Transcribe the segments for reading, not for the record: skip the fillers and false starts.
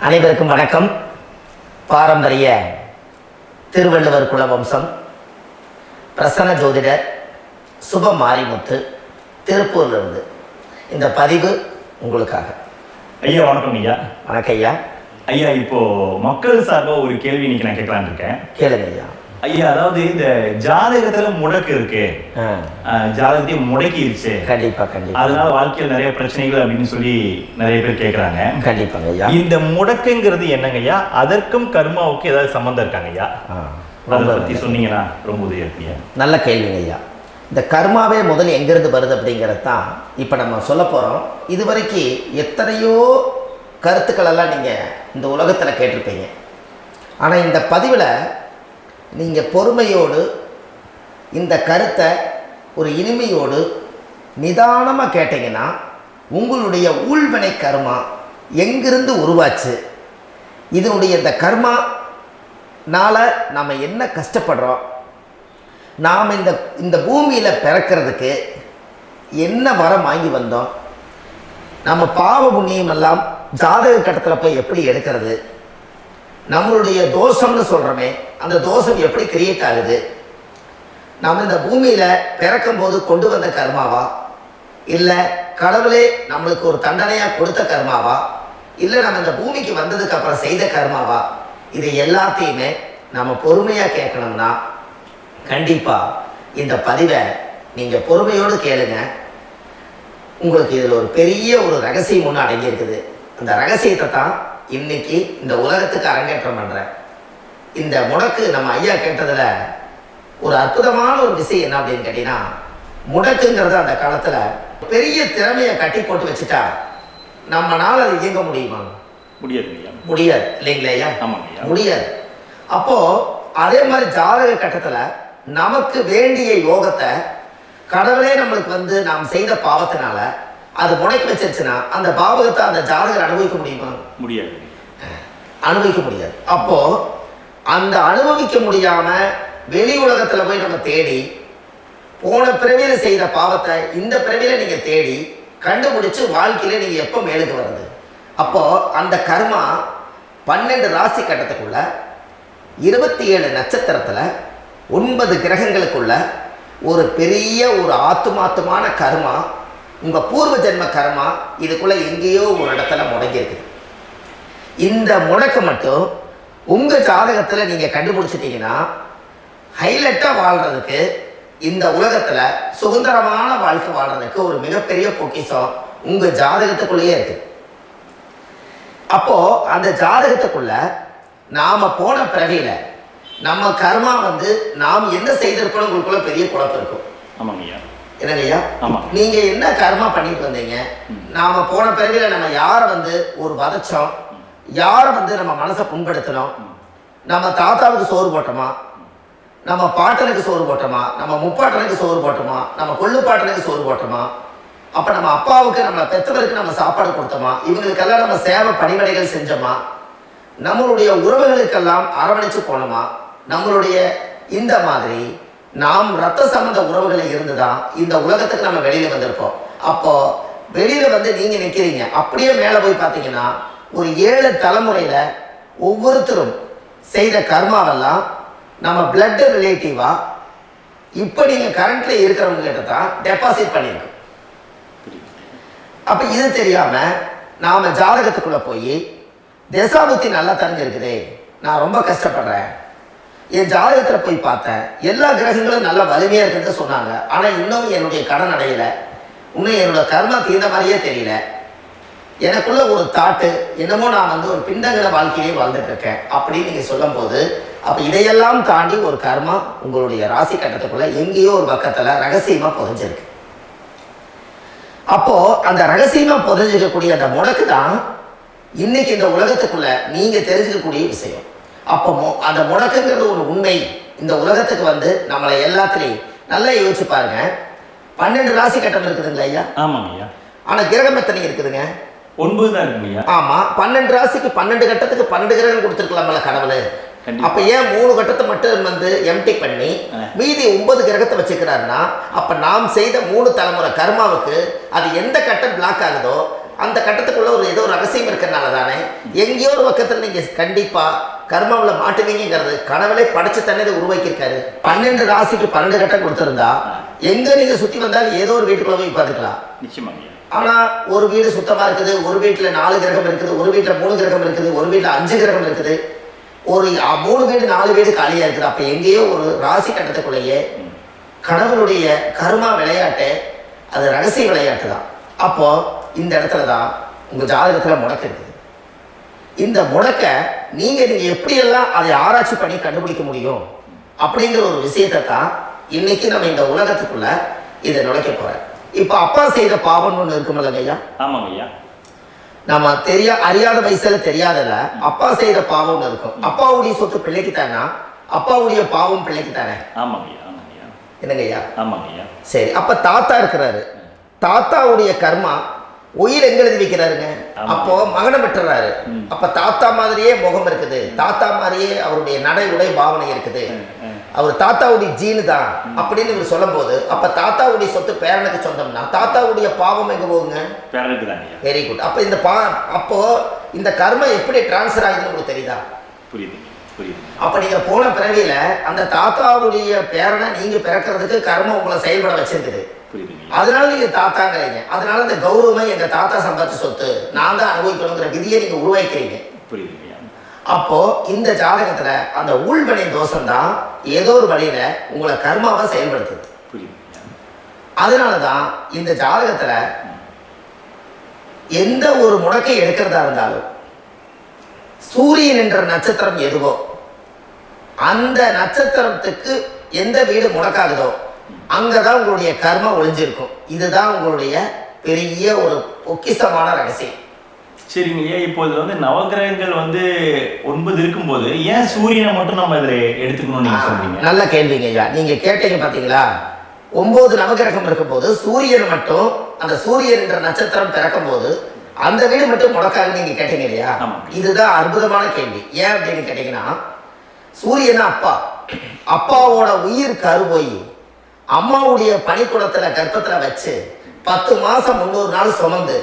அனைவருக்கும் வணக்கம். பாரம்பரிய திருவள்ளுவர் குலவம்சம் பிரசன்ன ஜோதிடர் சுப மாரிமுத்து திருப்பூர்லேருந்து இந்த பதிவு உங்களுக்காக. ஐயா வணக்கம். ஐயா வணக்கம் ஐயா. ஐயா இப்போ மக்கள் சார்பாக ஒரு கேள்வி இன்னைக்கு நான் கேட்கலான்னு இருக்கேன். கேளுங்க ஐயா. ஐயா, அதாவது இந்த ஜாதகத்துல முடக்கு இருக்கு, ஜாதகத்தையும் முடக்கிருச்சு, கண்டிப்பா கண்டிப்பா, அதனால வாழ்க்கையில் நிறைய பிரச்சனைகள் அப்படின்னு சொல்லி நிறைய பேர் கேட்கறாங்க. கண்டிப்பாங்க ஐயா. இந்த முடக்குங்கிறது என்னங்க ஐயா? அதற்கும் கர்மாவுக்கு ஏதாவது சம்பந்தம் இருக்காங்க ஐயா? அதை பத்தி சொன்னீங்கன்னா ரொம்ப உதவியா இருக்கு. நல்ல கேள்விங்க ஐயா. இந்த கர்மாவே முதல்ல எங்கிருந்து வருது அப்படிங்கிறது தான் இப்போ நம்ம சொல்ல போகிறோம். இதுவரைக்கும் எத்தனையோ கருத்துக்களெல்லாம் நீங்கள் இந்த உலகத்தில் கேட்டிருப்பீங்க. ஆனால் இந்த பதிவில் நீங்கள் பொறுமையோடு இந்த கருத்தை ஒரு இனிமையோடு நிதானமாக கேட்டிங்கன்னா உங்களுடைய ஊழ்வினை கர்மா எங்கிருந்து உருவாச்சு, இதனுடைய இந்த கர்மானால் நாம் என்ன கஷ்டப்படுறோம், நாம் இந்த பூமியில் பிறக்கிறதுக்கு என்ன வரம் வாங்கி வந்தோம், நம்ம பாவ புண்ணியம் எல்லாம் ஜாதக கட்டத்தில் போய் எப்படி எடுக்கிறது, நம்மளுடைய தோஷம்னு சொல்கிறோமே அந்த தோஷம் எப்படி கிரியேட் ஆகுது, நம்ம இந்த பூமியில் பிறக்கும் போது கொண்டு வந்த கர்மாவா, இல்லை கடவுளே நம்மளுக்கு ஒரு தண்டனையாக கொடுத்த கர்மாவா, இல்லை நம்ம இந்த பூமிக்கு வந்ததுக்கு அப்புறம் செய்த கர்மாவா, இது எல்லாத்தையுமே நம்ம பொறுமையாக கேட்கணும்னா கண்டிப்பாக இந்த பதிவை நீங்கள் பொறுமையோடு கேளுங்க. உங்களுக்கு இதில் ஒரு பெரிய ஒரு ரகசியம் ஒன்று அடங்கியிருக்குது. அந்த ரகசியத்தை தான் இன்னைக்கு இந்த உலகத்துக்கு அரங்கேற்றம் பண்ணுறேன். இந்த முடக்கு நம்ம ஐயா கேட்டதில் ஒரு அற்புதமான ஒரு விஷயம் என்ன அப்படின்னு கேட்டிங்கன்னா, முடக்குங்கிறது அந்த காலத்தில் பெரிய திறமையை கட்டி போட்டு வச்சுட்டா நம்மளால் அது இயங்க முடியுமா? முடியாது இல்லைங்களா ஐயா? முடியாது. அப்போது அதே மாதிரி ஜாதக கட்டத்தில் நமக்கு வேண்டிய யோகத்தை கடவுளே நம்மளுக்கு நாம் செய்த பாவத்தினால அது முடக்கி வச்சிருச்சுன்னா அந்த பாவகத்தை அந்த ஜாதகர் அனுபவிக்க முடியுமா? முடியாது, அனுபவிக்க முடியாது. அப்போ அந்த அனுபவிக்க முடியாம வெளி உலகத்துல போய் நம்ம தேடி போன பிறவியில செய்த பாவத்தை இந்த பிறவியில நீங்க தேடி கண்டுபிடிச்சு வாழ்க்கையில நீங்க எப்போ மேலுக்கு வருது? அப்போ அந்த கர்மா 12 ராசி கட்டத்துக்குள்ள 27 நட்சத்திரத்துல 9 கிரகங்களுக்குள்ள ஒரு பெரிய ஒரு ஆத்துமாத்துமான கர்மா, உங்க பூர்வ ஜென்ம கர்மா இதுக்குள்ள எங்கேயோ ஒரு இடத்துல முடங்கி இருக்குது. இந்த முடக்க மட்டும் உங்க ஜாதகத்துல நீங்க கண்டுபிடிச்சிட்டீங்கன்னா ஹைலைட்டா வாழ்றதுக்கு, இந்த உலகத்துல சுதந்திரமான வாழ்க்கை வாழ்றதுக்கு ஒரு மிகப்பெரிய பொக்கிஷம் உங்க ஜாதகத்துக்குள்ளேயே இருக்கு. அப்போ அந்த ஜாதகத்துக்குள்ள நாம போன பிறவியில நம்ம கர்மா நாம் என்ன செய்திருக்கோம் உங்களுக்குள்ள பெரிய குழப்பம் இருக்கும். என்னங்கய்யா, நீங்க என்ன கர்மா பண்ணிட்டு வந்தீங்க, நாம போன பிறவில நம்ம யாரை ஒரு வதச்சோம், யாரை நம்ம மனசை புண்படுத்தணும், நம்ம தாத்தாவுக்கு சோறு போட்டோமா, நம்ம பாட்டனுக்கு சோறு போட்டோமா, நம்ம முப்பாட்டனுக்கு சோறு போட்டோமா, நம்ம கொள்ளு பாட்டனுக்கு சோறு போட்டோமா, அப்ப நம்ம அப்பாவுக்கு நம்ம பெற்றவருக்கு நம்ம சாப்பாடு கொடுத்தோமா, இவங்களுக்கெல்லாம் நம்ம சேவை பணிவடைகள் செஞ்சோமா, நம்மளுடைய உறவுகளுக்கெல்லாம் அரவணைச்சு போனோமா, நம்மளுடைய இந்த மாதிரி நாம் ரத்த சம்பந்த உறவுகளை இருந்துதான் இந்த உலகத்துக்கு நம்ம வெளியில வந்திருப்போம். அப்போ வெளியில நீங்க நிற்கிறீங்க, அப்படியே மேலே போய் பார்த்தீங்கன்னா ஒரு 7 தலைமுறையில ஒவ்வொருத்தரும் செய்த கர்மாவெல்லாம் நம்ம பிளட் ரிலேட்டிவா இப்போ நீங்க கரண்ட்ல இருக்கிறவங்க கிட்ட தான் டெபாசிட் பண்ணியிருக்கு. அப்ப இது தெரியாம நாம ஜாதகத்துக்குள்ள போய் தசாபுத்தி நல்லா தெரிஞ்சிருக்குதே, நான் ரொம்ப கஷ்டப்படுறேன், என் ஜாதகத்தில் போய் பார்த்தேன் எல்லா கிரகங்களும் நல்ல வலிமையா இருக்குன்னு சொன்னாங்க, ஆனா இன்னும் என்னுடைய கடன் அடையல, இன்னும் என்னோட கர்மா தீர்ந்த மாதிரியே தெரியல, எனக்குள்ள ஒரு தாட்டு என்னமோ நான் ஒரு பிண்டங்கிற வாழ்க்கையிலே வாழ்ந்துட்டு இருக்கேன் அப்படின்னு நீங்க சொல்லும் போது, அப்ப இதையெல்லாம் தாண்டி ஒரு கர்மா உங்களுடைய ராசி கட்டத்துக்குள்ள எங்கேயோ ஒரு பக்கத்துல ரகசியமா புதைஞ்சிருக்கு. அப்போ அந்த ரகசியமா புதைஞ்சிருக்கக்கூடிய அந்த முடக்கு தான் இன்னைக்கு இந்த உலகத்துக்குள்ள நீங்க தெரிஞ்சுக்கக்கூடிய விஷயம். அப்போ அந்த முடக்குங்கிறது ஒரு உண்மை இந்த உலகத்துக்கு நம்மளை எல்லாத்துலேயும் நல்லா யோசிச்சு பாருங்க. 12 ராசி கட்டம் இருக்குதுங்களா ஐயா? ஆமாங்க ஐயா. ஆனா கிரகம் எத்தனை இருக்குதுங்க? 9 தான் இருக்குங்க. ஆமா, 12 ராசிக்கு 12 கட்டத்துக்கு 12 கிரகம் கொடுத்துருக்கலாம்ல கடவுள். அப்ப ஏன் 3 கட்டத்தை மட்டும் எம்டி பண்ணி மீதி 9 கிரகத்தை வச்சுக்கிறாருன்னா, அப்ப நாம் செய்த 3 தலைமுறை கர்மாவுக்கு அது எந்த கட்டம் பிளாக் ஆகுதோ அந்த கட்டத்துக்குள்ள ஒரு ஏதோ ஒரு ரகசியம் இருக்கிறனால தானே எங்கேயோ ஒரு பக்கத்தில் நீங்கள் கண்டிப்பாக கர்மாவில் மாட்டுவீங்கிறது கனவுலே படைச்சு தானே இதை உருவாக்கியிருக்காரு. 12 ராசிக்கு 12 கட்டம் கொடுத்துருந்தா எங்கே நீங்கள் சுற்றி வந்தாலும் ஏதோ ஒரு வீட்டுக்குள்ள போய் பார்த்துக்கலாம். நிச்சயமாங்க. ஆனால் ஒரு வீடு சுத்தமாக இருக்குது, ஒரு வீட்டில் 4 கிரகம் இருக்குது, ஒரு வீட்டில் 3 கிரகம் இருக்குது, ஒரு வீட்டில் 5 கிரகம் இருக்குது, ஒரு 3 வீடு 4 வீடு காலியாக இருக்குது. அப்போ எங்கேயோ ஒரு ராசி கட்டத்துக்குள்ளேயே கடவுளுடைய கர்மா விளையாட்டு, அது ரகசிய விளையாட்டு தான். அப்போ இந்த இடத்துல தான் உங்கள் ஜாதகத்தில் முடக்கு இருக்குது. இந்த முடக்க நீங்கள் எப்படியெல்லாம் அதை ஆராய்ச்சி பண்ணி கண்டுபிடிக்க முடியும் அப்படிங்கிற ஒரு விஷயத்தை தான் இன்னைக்கு நம்ம இந்த உலகத்துக்குள்ள இதை நுழைக்க போகிறேன். இப்போ அப்பா செய்த பாவம்னு ஒன்று இருக்குமில்ல ஐயா? ஆமாங்க ஐயா. நம்ம அறியாத வயசுல தெரியாதல அப்பா செய்த பாவம்னு இருக்கும். அப்பாவுடைய சொத்து பிள்ளைக்கு தானா, அப்பாவுடைய பாவம் பிள்ளைக்கு தானே? ஆமாங்க ஐயா. ஆமாங்க ஐயா. என்னங்க ஐயா? ஆமாங்க ஐயா. சரி, அப்ப தாத்தா இருக்கிறாரு, தாத்தாவுடைய கர்மா உயிர் எங்க எழுதி வைக்கிறாருங்க? அப்போ மகனை பெற்றுறாரு. அப்ப தாத்தா மாதிரியே முகம் இருக்குது, தாத்தா மாதிரியே அவருடைய நடை உடை பாவனை இருக்குது, அவர் தாத்தாவுடைய ஜீனு தான் அப்படின்னு இவர் சொல்லும் போது அப்ப தாத்தாவுடைய சொத்து பேரனுக்கு சொந்தம்னா தாத்தாவுடைய பாவம் எங்க போகுங்க? பேரனுக்கு தான். Very good. அப்ப இந்த அப்போ இந்த கர்ம எப்படி டிரான்ஸ்ஃபர் ஆகுதுன்னு உங்களுக்கு தெரியுதா? புரியுது புரியுது. அப்ப நீங்க போன பிறவியில அந்த தாத்தாவுடைய பேரனை நீங்க பிறக்கிறதுக்கு கர்மம் உங்களை செயல்பட வச்சிருக்குது. அதனால நீங்க தாத்தாங்கிறீங்க. அதனால இந்த கௌரவமே எங்க தாத்தா சம்பாதிச்ச சொத்து, நான் தான் அனுபவிக்கணுங்கிற விதியை நீங்க உருவாக்கிறீங்க. புரியுது. அப்போ இந்த ஜாதகத்துல அந்த உள்வினை தோஷம் தான் ஏதோ ஒரு வழியில உங்களை கர்மாவை செயல்படுத்துது. அதனாலதான் இந்த ஜாதகத்துல எந்த ஒரு முடக்கை எடுக்கிறதா இருந்தாலும் சூரியன் என்ற நட்சத்திரம் எதுவோ அந்த நட்சத்திரத்துக்கு எந்த வீடு முடக்காகுதோ அங்கதான் உங்களுடைய கர்மா ஒளிஞ்சிருக்கும். இதுதான் உங்களுடைய பெரிய ஒரு பொக்கிஷமான ரகசியம். சரிங்க ஐயா. இப்போ இது நவகிரகங்கள் 9 இருக்கும்போது ஏன் சூரியனை மட்டும் நம்ம இதில் எடுத்துக்கணும்னு நீங்க சொல்றீங்க? நல்ல கேள்விங்க ஐயா. நீங்க கேட்டீங்க பாத்தீங்களா, 9 நவகிரகம் இருக்கும்போது சூரியன் மட்டும், அந்த சூரியன் என்ற நட்சத்திரம் பிறக்கும் போது அந்த வீடு மட்டும் முடக்காக நீங்க கேட்டீங்க இல்லையா? இதுதான் அற்புதமான கேள்வி. ஏன் அப்படின்னு கேட்டீங்கன்னா, சூரியனா அப்பா, அப்பாவோட உயிர் கருவோய் அம்மாவுடைய பனிக்குடத்துல கர்ப்பத்துல வச்சு 10 மாசம் 300 நாள் சுமந்து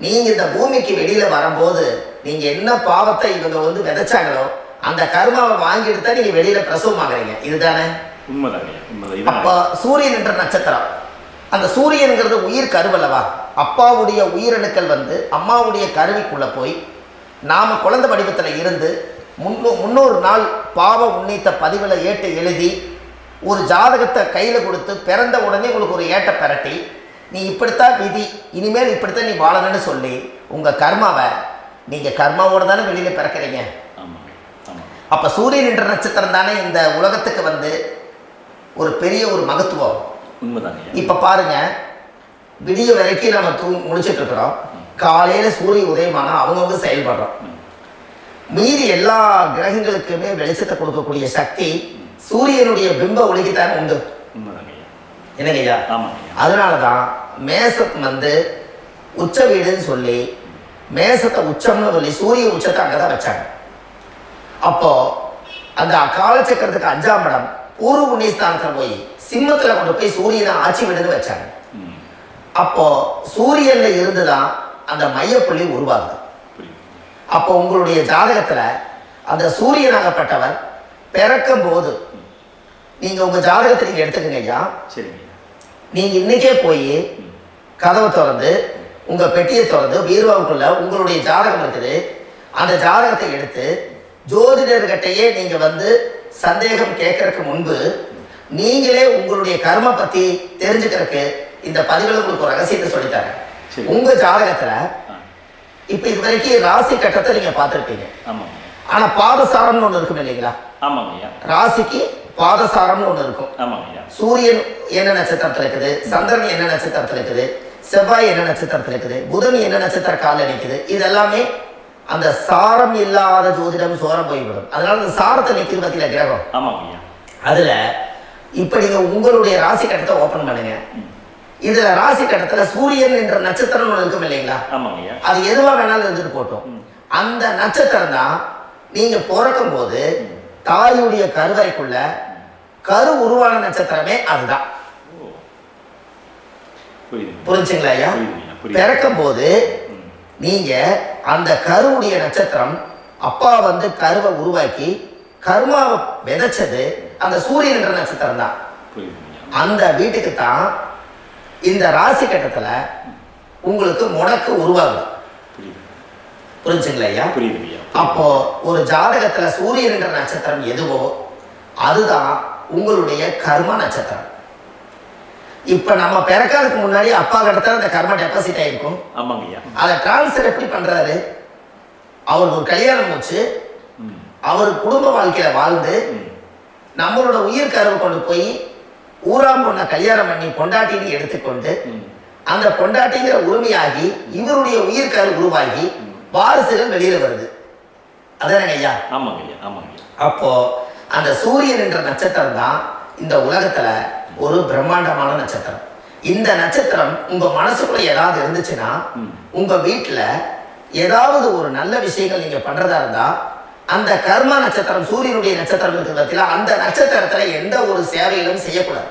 நீங்க இந்த பூமிக்கு வெளியில வரும்போது நீங்க என்ன பாவத்தை இவங்க விதைச்சாங்களோ அந்த கர்மாவை வாங்கிட்டு தான் நீங்க வெளியில பிரசவம் ஆகுறீங்க. இதுதானே? அப்ப சூரியன் என்ற நட்சத்திரம், அந்த சூரியன்கிறது உயிர் கருவல்லவா? அப்பாவுடைய உயிரணுக்கள் அம்மாவுடைய கருவிக்குள்ள போய் நாம குழந்தை வடிவத்துல இருந்து 300 நாள் பாவ உன்னித்த பதிவுல ஏட்டு எழுதி ஒரு ஜாதகத்தை கையில கொடுத்து பிறந்த உடனே உங்களுக்கு ஒரு ஏட்டை பெரட்டி நீ இப்படித்தான் விதி, இனிமேல் இப்படித்தான் நீ வாழணும்னு சொல்லி உங்க கர்மாவை நீங்க கர்மாவோட தானே வெளியில பிறக்கிறீங்க. அப்ப சூரியன் என்ற நட்சத்திரம் தானே இந்த உலகத்துக்கு ஒரு பெரிய ஒரு மகத்துவம். இப்ப பாருங்க, விடிய வரைக்கும் நம்ம முடிச்சுட்டு இருக்கிறோம். காலையில சூரிய உதயமான அவங்கவுங்க செயல்படுறோம். மீறி எல்லா கிரகங்களுக்குமே வெளிச்சத்தை கொடுக்கக்கூடிய சக்தி சூரியனுடைய பிம்ப ஒளிக்குத்தான் உண்டு. என்னங்கய்யா? அதனாலதான் மேசம் உச்ச வீடுன்னு சொல்லி மேசத்தை உச்சம்னு சொல்லி சூரிய உச்சத்தை அங்கதான் வச்சாங்க. அப்போ அந்த காலச்சக்கரத்துக்கு 5ஆம் இடம் பூர்வ புண்ணியஸ்தானத்துல போய் சிம்மத்துல கொண்டு போய் சூரியனை ஆட்சி விடுன்னு வச்சாங்க. அப்போ சூரியன்ல இருந்துதான் அந்த மையப்புள்ளி உருவாகுது. அப்போ உங்களுடைய ஜாதகத்துல அந்த சூரியனாகப்பட்டவர் பிறக்கும் போது நீங்க உங்க ஜாதகத்தை நீங்க எடுத்துக்கங்க ஐயா. நீங்க இன்னைக்கே போய் கதவை திறந்து உங்க பெட்டியை திறந்து பீர்வாவுக்குள்ள உங்களுடைய ஜாதகம் இருக்குது, அந்த ஜாதகத்தை எடுத்து ஜோதிடர்கிட்டையே நீங்க சந்தேகம் கேட்கறதுக்கு முன்பு நீங்களே உங்களுடைய கர்ம பத்தி தெரிஞ்சுக்கிறதுக்கு இந்த பதிவுல உங்களுக்கு ஒரு ரகசியத்தை சொல்லித்தரேன். உங்க ஜாதகத்துல இப்ப இது வரைக்கும் ராசி கட்டத்தை நீங்க பார்த்திருப்பீங்க. ஆனா பாதசாரம்னு ஒண்ணு இருக்கும் இல்லைங்களா? ராசிக்கு பாதசாரம்னு ஒண்ணு இருக்கும். சூரியன் என்ன நட்சத்திரத்துல இருக்குது, சந்திரன் என்ன நட்சத்திரத்துல இருக்குது, செவ்வாய் என்ன நட்சத்திரத்துல இருக்குது, புதன் என்ன நட்சத்திர கால நிற்குது, இது எல்லாமே அந்த சாரம் இல்லாத ஜோதிடம் சோரம் போய்விடும். அதனால அந்த சாரத்தை நிற்கிறது பத்தியில கிரகம். அதுல இப்ப நீங்க உங்களுடைய ராசி கட்டத்தை ஓபன் பண்ணுங்க. இதுல ராசி கட்டத்துல சூரியன் என்ற நட்சத்திரம் ஒண்ணு இருக்கும் இல்லைங்களா? அது எதுவா வேணாலும் இருந்துட்டு போட்டோம். அந்த நட்சத்திரம் தான் நீங்க பிறக்கும் போது தாயுடைய கருவறைக்குள்ள கரு உருவான நட்சத்திரமே அதுதான். புரிஞ்சுங்களா ஐயா? பிறக்கும் போது நீங்கள் அந்த கருவுடைய நட்சத்திரம் அப்பா வந்து கருவை உருவாக்கி கர்மாவை விதைச்சது அந்த சூரியன் என்ற நட்சத்திரம் தான். அந்த வீட்டுக்கு தான் இந்த ராசி கட்டத்தில் உங்களுக்கு முடக்கு உருவாகுது. புரிஞ்சுங்களா ஐயா? அப்போ ஒரு ஜாதகத்துல சூரியன் என்ற நட்சத்திரம் எதுவோ அதுதான் உங்களுடைய கர்ம நட்சத்திரம். இப்ப நம்ம பிறக்கிறதுக்கு முன்னாடி அப்பா கிட்ட அந்த கர்ம டெபாசிட் ஆயிருக்கும். அதை டிரான்ஸ்ஃபர் எப்படி பண்றாரு? அவர் ஒரு கல்யாணம் வச்சு அவர் குடும்ப வாழ்க்கையில வாழ்ந்து நம்மளோட உயிர் கருவை கொண்டு போய் ஊராம் பொண்ண கல்யாணம் பண்ணி பொண்டாட்டின்னு எடுத்துக்கொண்டு அந்த பொண்டாட்டிங்கிற உரிமையாகி இவருடைய உயிர் கரு உருவாகி வாரிசுகள் வெளியில வருது. அதானே ஐயா? அப்போ அந்த சூரியன் என்ற நட்சத்திரம் தான் இந்த உலகத்துல ஒரு பிரம்மாண்டமான நட்சத்திரம். இந்த நட்சத்திரம் உங்க மனசுக்குள்ள ஏதாவது இருந்துச்சுன்னா உங்க வீட்டுல ஏதாவது ஒரு நல்ல விஷயங்கள் நீங்க பண்றதா இருந்தா அந்த கர்ம நட்சத்திரம் சூரியனுடைய நட்சத்திரம் இருக்கிறதுல அந்த நட்சத்திரத்துல எந்த ஒரு சேவைகளும் செய்யக்கூடாது.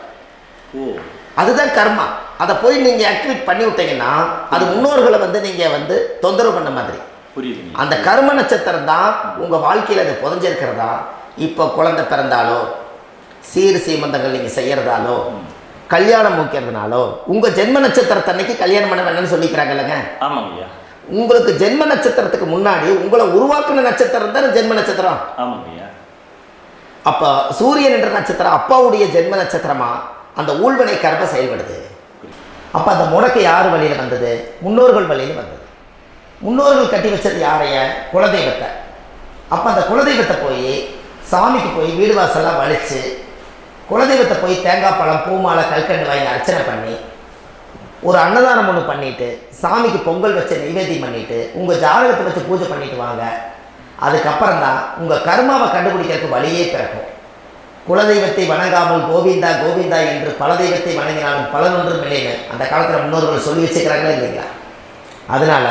அதுதான் கர்மா. அதை போய் நீங்க ஆக்டிவேட் பண்ணி விட்டீங்கன்னா அது முன்னோர்களை வந்து நீங்க வந்து தொந்தரவு பண்ண மாதிரி. அந்த கர்ம நட்சத்திரம் தான் உங்க வாழ்க்கையில அது புதஞ்சிருக்கிறதா. இப்போ குழந்தை பிறந்தாலோ சீர் சீமந்தங்கள் நீங்க செய்யறதாலோ கல்யாணம் முக்கிறதுனாலோ உங்க ஜென்ம நட்சத்திரத்தன்னைக்கு கல்யாணம் பண்ண வேணும்னு சொல்லிக்கிறாங்க இல்லைங்க? உங்களுக்கு ஜென்ம நட்சத்திரத்துக்கு முன்னாடி உங்களை உருவாக்குன நட்சத்திரம் தான் ஜென்ம நட்சத்திரம். அப்ப சூரியன் என்ற நட்சத்திரம் அப்பாவுடைய ஜென்ம நட்சத்திரமா அந்த ஊழ்வினை கர்ம செயல்படுது. அப்ப அந்த முடக்கு யார் வழியில வந்தது? முன்னோர்கள் வழியில வந்தது. முன்னோர்கள் கட்டி வச்சது யாரைய? குலதெய்வத்தை. அப்ப அந்த குலதெய்வத்தை போய் சாமிக்கு போய் வீடு வாசலாம் வலிச்சு குலதெய்வத்தை போய் தேங்காய் பழம் பூமாலை கல்கண்டு வாங்கி அர்ச்சனை பண்ணி ஒரு அன்னதானம் ஒன்று பண்ணிட்டு சாமிக்கு பொங்கல் வச்ச நைவேத்தியம் பண்ணிட்டு உங்க ஜாதகத்தை வச்சு பூஜை பண்ணிட்டு வாங்க. அதுக்கப்புறம் தான் உங்க கர்மாவை கண்டுபிடிக்கிறதுக்கு வழியே பிறக்கும். குலதெய்வத்தை வணங்காமல் கோவிந்தா கோவிந்தா என்று பல தெய்வத்தை வணங்கினாலும் பலனொன்றும் இல்லைன்னு அந்த காலத்தில் முன்னோர்கள் சொல்லி வச்சுக்கிறாங்களே இல்லைங்களா? அதனால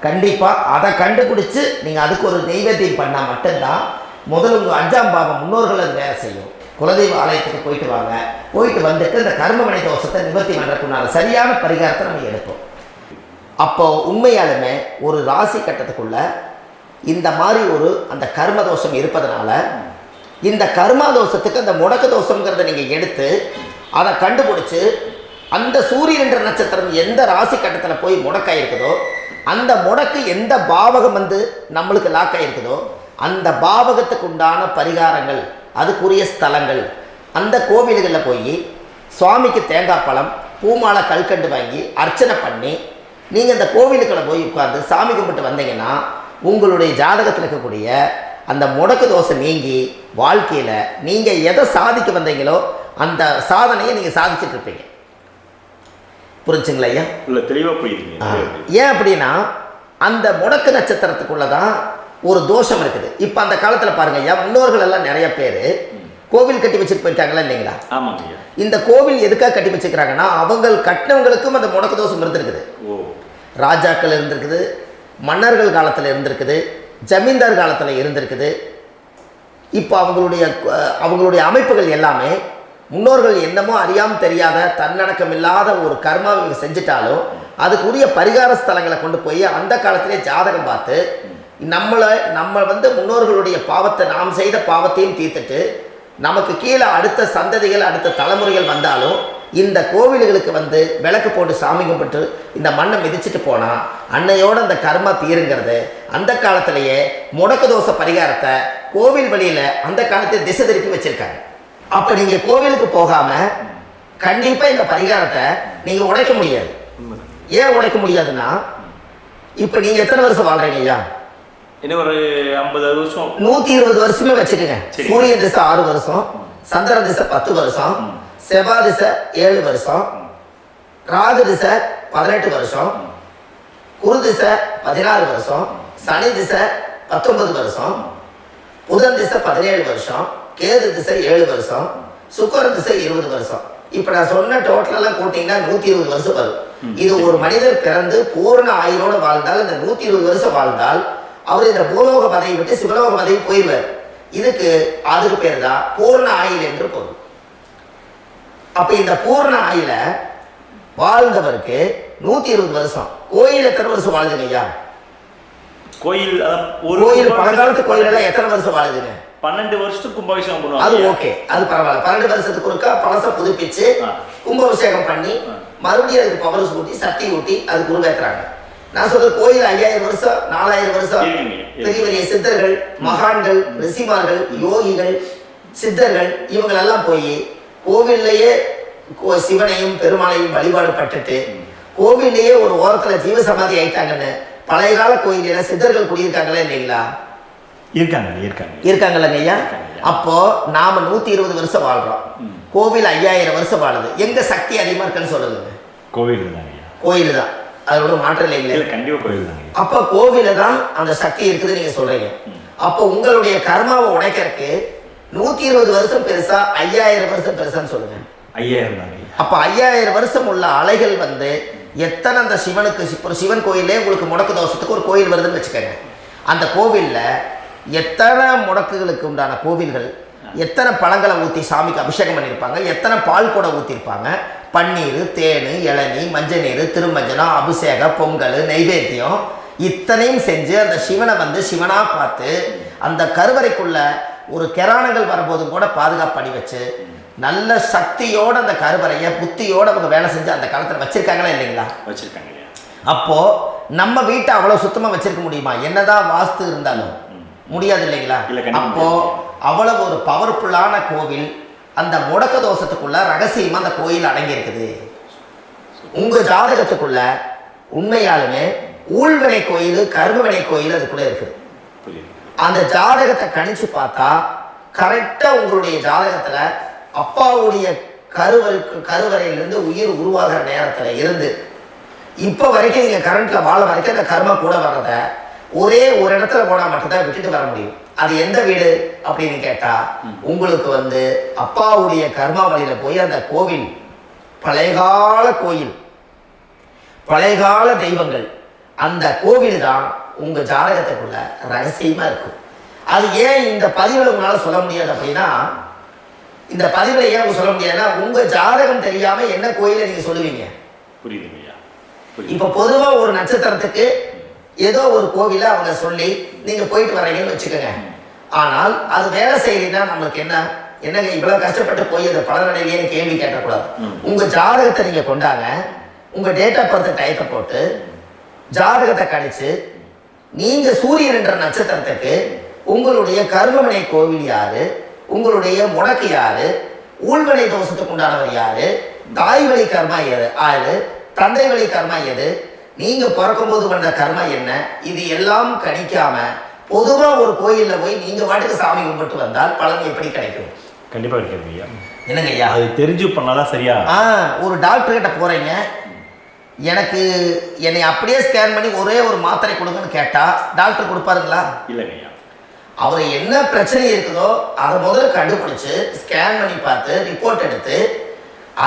கண்டிப்பாக அதை கண்டுபிடிச்சு நீங்கள் அதுக்கு ஒரு நைவேத்தியம் பண்ணால் மட்டும்தான் முதல்ல உங்கள் 5ஆம் பாவம் முன்னோர்கள் அது வேலை செய்யும். குலதெய்வ ஆலயத்துக்கு போயிட்டு வாங்க. போயிட்டு வந்துட்டு இந்த கர்மவினை தோஷத்தை நிவர்த்தி பண்ணுறதுக்குனால சரியான பரிகாரத்தை நம்ம எடுப்போம். அப்போ உண்மையாலுமே ஒரு ராசி கட்டத்துக்குள்ள இந்த மாதிரி ஒரு அந்த கர்ம தோஷம் இருப்பதனால இந்த கர்மா தோஷத்துக்கு அந்த முடக்க தோஷங்கிறத நீங்கள் எடுத்து அதை கண்டுபிடிச்சு அந்த சூரியன் என்ற நட்சத்திரம் எந்த ராசி கட்டத்தில் போய் முடக்காயிருக்குதோ அந்த முடக்கு எந்த பாவகம் வந்து நம்மளுக்கு லாக் ஆகிருக்குதோ அந்த பாவகத்துக்கு உண்டான பரிகாரங்கள் அதுக்குரிய ஸ்தலங்கள் அந்த கோவில்களில் போய் சுவாமிக்கு தேங்காய் பழம் பூமாலை கல்கண்டு வாங்கி அர்ச்சனை பண்ணி நீங்கள் அந்த கோவிலுக்குள்ள போய் உட்கார்ந்து சாமி கும்பிட்டு வந்தீங்கன்னா உங்களுடைய ஜாதகத்தில் இருக்கக்கூடிய அந்த முடக்கு தோசை நீங்கி வாழ்க்கையில் நீங்கள் எதை சாதிக்க வந்தீங்களோ அந்த சாதனையை நீங்கள் சாதிச்சுட்டு இருப்பீங்க. புரிஞ்சுங்களா ஐயா? இல்லை, தெளிவாக புரியுதுங்க. ஏன் அப்படின்னா அந்த முடக்கு நட்சத்திரத்துக்குள்ள தான் ஒரு தோஷம் இருக்குது. இப்போ அந்த காலத்தில் பாருங்க ஐயா, முன்னோர்கள் எல்லாம் நிறைய பேர் கோவில் கட்டி வச்சுட்டு போயிருக்காங்களா இல்லைங்களா? ஆமாங்க. இந்த கோவில் எதுக்காக கட்டி வச்சுக்கிறாங்கன்னா அவங்க கட்டினவங்களுக்கும் அந்த முடக்கு தோஷம் இருந்திருக்குது. ராஜாக்கள் இருந்திருக்குது, மன்னர்கள் காலத்தில் இருந்திருக்குது, ஜமீன்தார் காலத்தில் இருந்திருக்குது. இப்போ அவங்களுடைய அமைப்புகள் எல்லாமே முன்னோர்கள் என்னமோ அறியாமல் தெரியாத தன்னடக்கம் இல்லாத ஒரு கர்மாவை செஞ்சுட்டாலும் அதுக்குரிய பரிகார ஸ்தலங்களை கொண்டு போய் அந்த காலத்திலே ஜாதகம் பார்த்து நம்ம வந்து முன்னோர்களுடைய பாவத்தை நாம் செய்த பாவத்தையும் தீர்த்துட்டு நமக்கு கீழே அடுத்த சந்ததிகள் அடுத்த தலைமுறைகள் வந்தாலும் இந்த கோவில்களுக்கு வந்து விளக்கு போட்டு சாமி கும்பிட்டு இந்த மண்ணை மிதிச்சுட்டு போனால் அன்னையோட அந்த கர்மா தீருங்கிறது அந்த காலத்திலேயே முடக்கு தோச பரிகாரத்தை கோவில் வழியில் அந்த காலத்தில் திசை திருப்பி வச்சுருக்காங்க. அப்போ நீங்கள் கோவிலுக்கு போகாமல் கண்டிப்பாக இந்த பரிகாரத்தை நீங்கள் உடைக்க முடியாது. ஏன் உடைக்க முடியாதுன்னா இப்போ நீங்கள் எத்தனை வருஷம் வாழ்கிறீங்க ஐயா? இன்னும் ஒரு 50 வருஷம் 120 வருஷமே வச்சுக்கோங்க. சூரிய திசை 6 வருஷம், சந்திர திசை 10 வருஷம், செவ்வாய் திசை 7 வருஷம், ராகு திசை 18 வருஷம், குரு திசை 16 வருஷம், சனி திசை 19 வருஷம், புதன் திசை 17 வருஷம், கேது திசை 7 வருஷம், சுக்கிர திசை 20 வருஷம். இப்போ நான் சொன்ன டோட்டலெல்லாம் கூட்டிங்கன்னா 120 வருஷம் வரும். இது ஒரு மனிதர் பிறந்து பூர்ண ஆயுளோடு வாழ்ந்தால் இந்த 120 வருஷம் வாழ்ந்தால் அவர் இந்த பூலோக பதவி விட்டு சிவலோக பதவி போயிடுவார். அதுக்கு பேர் தான் பூர்ண ஆயுள் என்று பொருள். அப்ப இந்த பூர்ண ஆயுள வாழ்ந்தவருக்கு 120 வருஷம். கோயில் எத்தனை வருஷம் வாழ்ந்துங்க ஐயா? கோயில் ஒரு கோயில் பழங்காலத்து கோயில் எல்லாம் எத்தனை வருஷம் வாழுதுங்க? 12 வருஷத்துக்கு கும்பாபிஷேகம் பண்ணுவாங்க. அது ஓகே, அது பரவாயில்ல. 12 வருஷத்துக்கு ஒருக்கா பழச புதுப்பிச்சு கும்பாபிஷேகம் பண்ணி மறுபடியும் அதுக்கு பவர் ஊட்டி சக்தி ஊட்டி அதுக்கு உருவேற்றுறாங்க. நான் சொல்றது கோயில் 5000 வருஷம் 4000 வருஷம் பெரிய பெரிய சித்தர்கள், மகான்கள், ரிஷிமார்கள், யோகிகள், சித்தர்கள் இவங்களெல்லாம் போய் கோவில்லையே சிவனையும் பெருமாளையும் வழிபாடு பட்டுட்டு கோவில்லையே ஒரு ஓரத்துல ஜீவசமாதி ஆயிட்டாங்கன்னு பழைய கால கோயில சித்தர்கள் குடியிருக்காங்களா இல்லைங்களா? இருக்காங்கல்லங்க ஐயா. அப்போ நாம 120 வருஷம் வாழ்றோம், கோவில் 5000 வருஷம் வாழுது. எங்க சக்தி அதிகமா இருக்குன்னு சொல்லுங்க? கோயில் தான், அதோட மாற்றம் இல்லைங்களே. அப்ப கோவில தான் அந்த சக்தி இருக்குது நீங்க சொல்றீங்க. அப்போ உங்களுடைய கர்மாவை உடைக்கிறதுக்கு 120 வருஷம் பெருசா 5000 வருஷம் பெருசான்னு சொல்லுங்க? 5000 தான். அப்ப 5000 வருஷம் உள்ள அலைகள் வந்து எத்தனை அந்த சிவனுக்கு ஒரு சிவன் கோயிலே உங்களுக்கு முடக்கு தோஷத்துக்கு ஒரு கோயில் வருதுன்னு வச்சுக்கோங்க. அந்த கோவில்ல எத்தனை முடக்குகளுக்கு உண்டான கோவில்கள், எத்தனை பழங்களை ஊற்றி சாமிக்கு அபிஷேகம் பண்ணியிருப்பாங்க, எத்தனை பால் கூட ஊற்றிருப்பாங்க, பன்னீர், தேன், இளநீ, மஞ்சள் நீர், திருமஞ்சனம், அபிஷேகம், பொங்கல், நைவேத்தியம் இத்தனையும் செஞ்சு அந்த சிவனை வந்து சிவனாக பார்த்து அந்த கருவறைக்குள்ள ஒரு கிராணங்கள் வரும்போதும் கூட பாதுகாப்பு பண்ணி வச்சு நல்ல சக்தியோட அந்த கருவறையை புத்தியோட அவங்க வேலை செஞ்சு அந்த காலத்தில் வச்சிருக்காங்களா இல்லைங்களா? வச்சிருக்காங்க. அப்போ நம்ம வீட்டை அவ்வளோ சுத்தமாக வச்சிருக்க முடியுமா? என்னதான் வாஸ்து இருந்தாலும் முடியாது இல்லைங்களா? அப்போ அவ்வளவு ஒரு பவர்ஃபுல்லான கோவில் அந்த முடக்க தோஷத்துக்குள்ள ரகசியமா அந்த கோயில் அடங்கி இருக்குது. உங்க ஜாதகத்துக்குள்ள உண்மையாலுமே ஊழ்வினை கோயில், கர்மவினை கோயில் அதுக்குள்ள இருக்குது. அந்த ஜாதகத்தை கணிச்சு பார்த்தா கரெக்டா உங்களுடைய ஜாதகத்துல அப்பாவுடைய கருவறையிலிருந்து உயிர் உருவாகிற நேரத்துல இருந்து இப்ப வரைக்கும் நீங்க கரண்ட்ல வாழ வரைக்கும் அந்த கர்ம கூட வர்றத ஒரே ஒரு இடத்துல போனா மட்டும்தான் விட்டுட்டு வர முடியும். அது எந்த வீடு அப்படின்னு கேட்டா உங்களுக்கு வந்து அப்பாவுடைய கர்மாவளியில போய் அந்த கோவில், பழையகால கோயில், பழையகால தெய்வங்கள், அந்த கோவில் தான் உங்க ஜாதகத்துக்குள்ள ரகசியமா இருக்கும். அது ஏன் இந்த பதிவுல உங்களால சொல்ல முடியாது அப்படின்னா, இந்த பதிவுல ஏன் சொல்ல முடியாதுன்னா உங்க ஜாதகம் தெரியாம என்ன கோயிலை நீங்க சொல்லுவீங்க? புரியுதுங்க. இப்ப பொதுவா ஒரு நட்சத்திரத்துக்கு ஏதோ ஒரு கோவில அவங்க சொல்லி நீங்க போயிட்டு வரீங்கன்னு வச்சுக்கோங்க. ஆனால் அது வேலை செய்யலைன்னா நம்மளுக்கு என்னங்க இவ்வளவு கஷ்டப்பட்டு போய் அந்த பலனடையிலேயே கேள்வி கேட்டக்கூடாது. உங்க ஜாதகத்தை நீங்க கொண்டாங்க, உங்க டேட் ஆஃப் பர்த் டயத்தை போட்டு ஜாதகத்தை கணிச்சு நீங்க சூரியன் என்ற நட்சத்திரத்துக்கு உங்களுடைய கர்மவினை கோவில் யாரு, உங்களுடைய முடக்கு யாரு, ஊழ்வினை தோஷத்துக்கு உண்டானவர் யாரு, தாய் வழி கர்மா யாரு, தந்தை வழி கர்மா எது, நீங்க பிறக்கும் போது வந்த கர்மா என்ன, இது எல்லாம் கணிக்காம பொதுவா ஒரு கோயில்ல போய் நீங்க வாட்டுக்கு சாமி கும்பிட்டு வந்தால் பலன் எப்படி கிடைக்கும்? கண்டிப்பா கிடைக்கும் ஐயா. என்னங்க ஐயா, அது தெரிஞ்சு பண்ணாதான் சரியா? ஒரு டாக்டர் கிட்ட போறீங்க, எனக்கு என்னை அப்படியே ஸ்கேன் பண்ணி ஒரே ஒரு மாத்திரை கொடுங்கன்னு கேட்டா டாக்டர் கொடுப்பாருங்களா? இல்லைங்க ஐயா. அவர் என்ன பிரச்சனை இருக்குதோ அதை முதல்ல கண்டுபிடிச்சு ஸ்கேன் பண்ணி பார்த்து ரிப்போர்ட் எடுத்து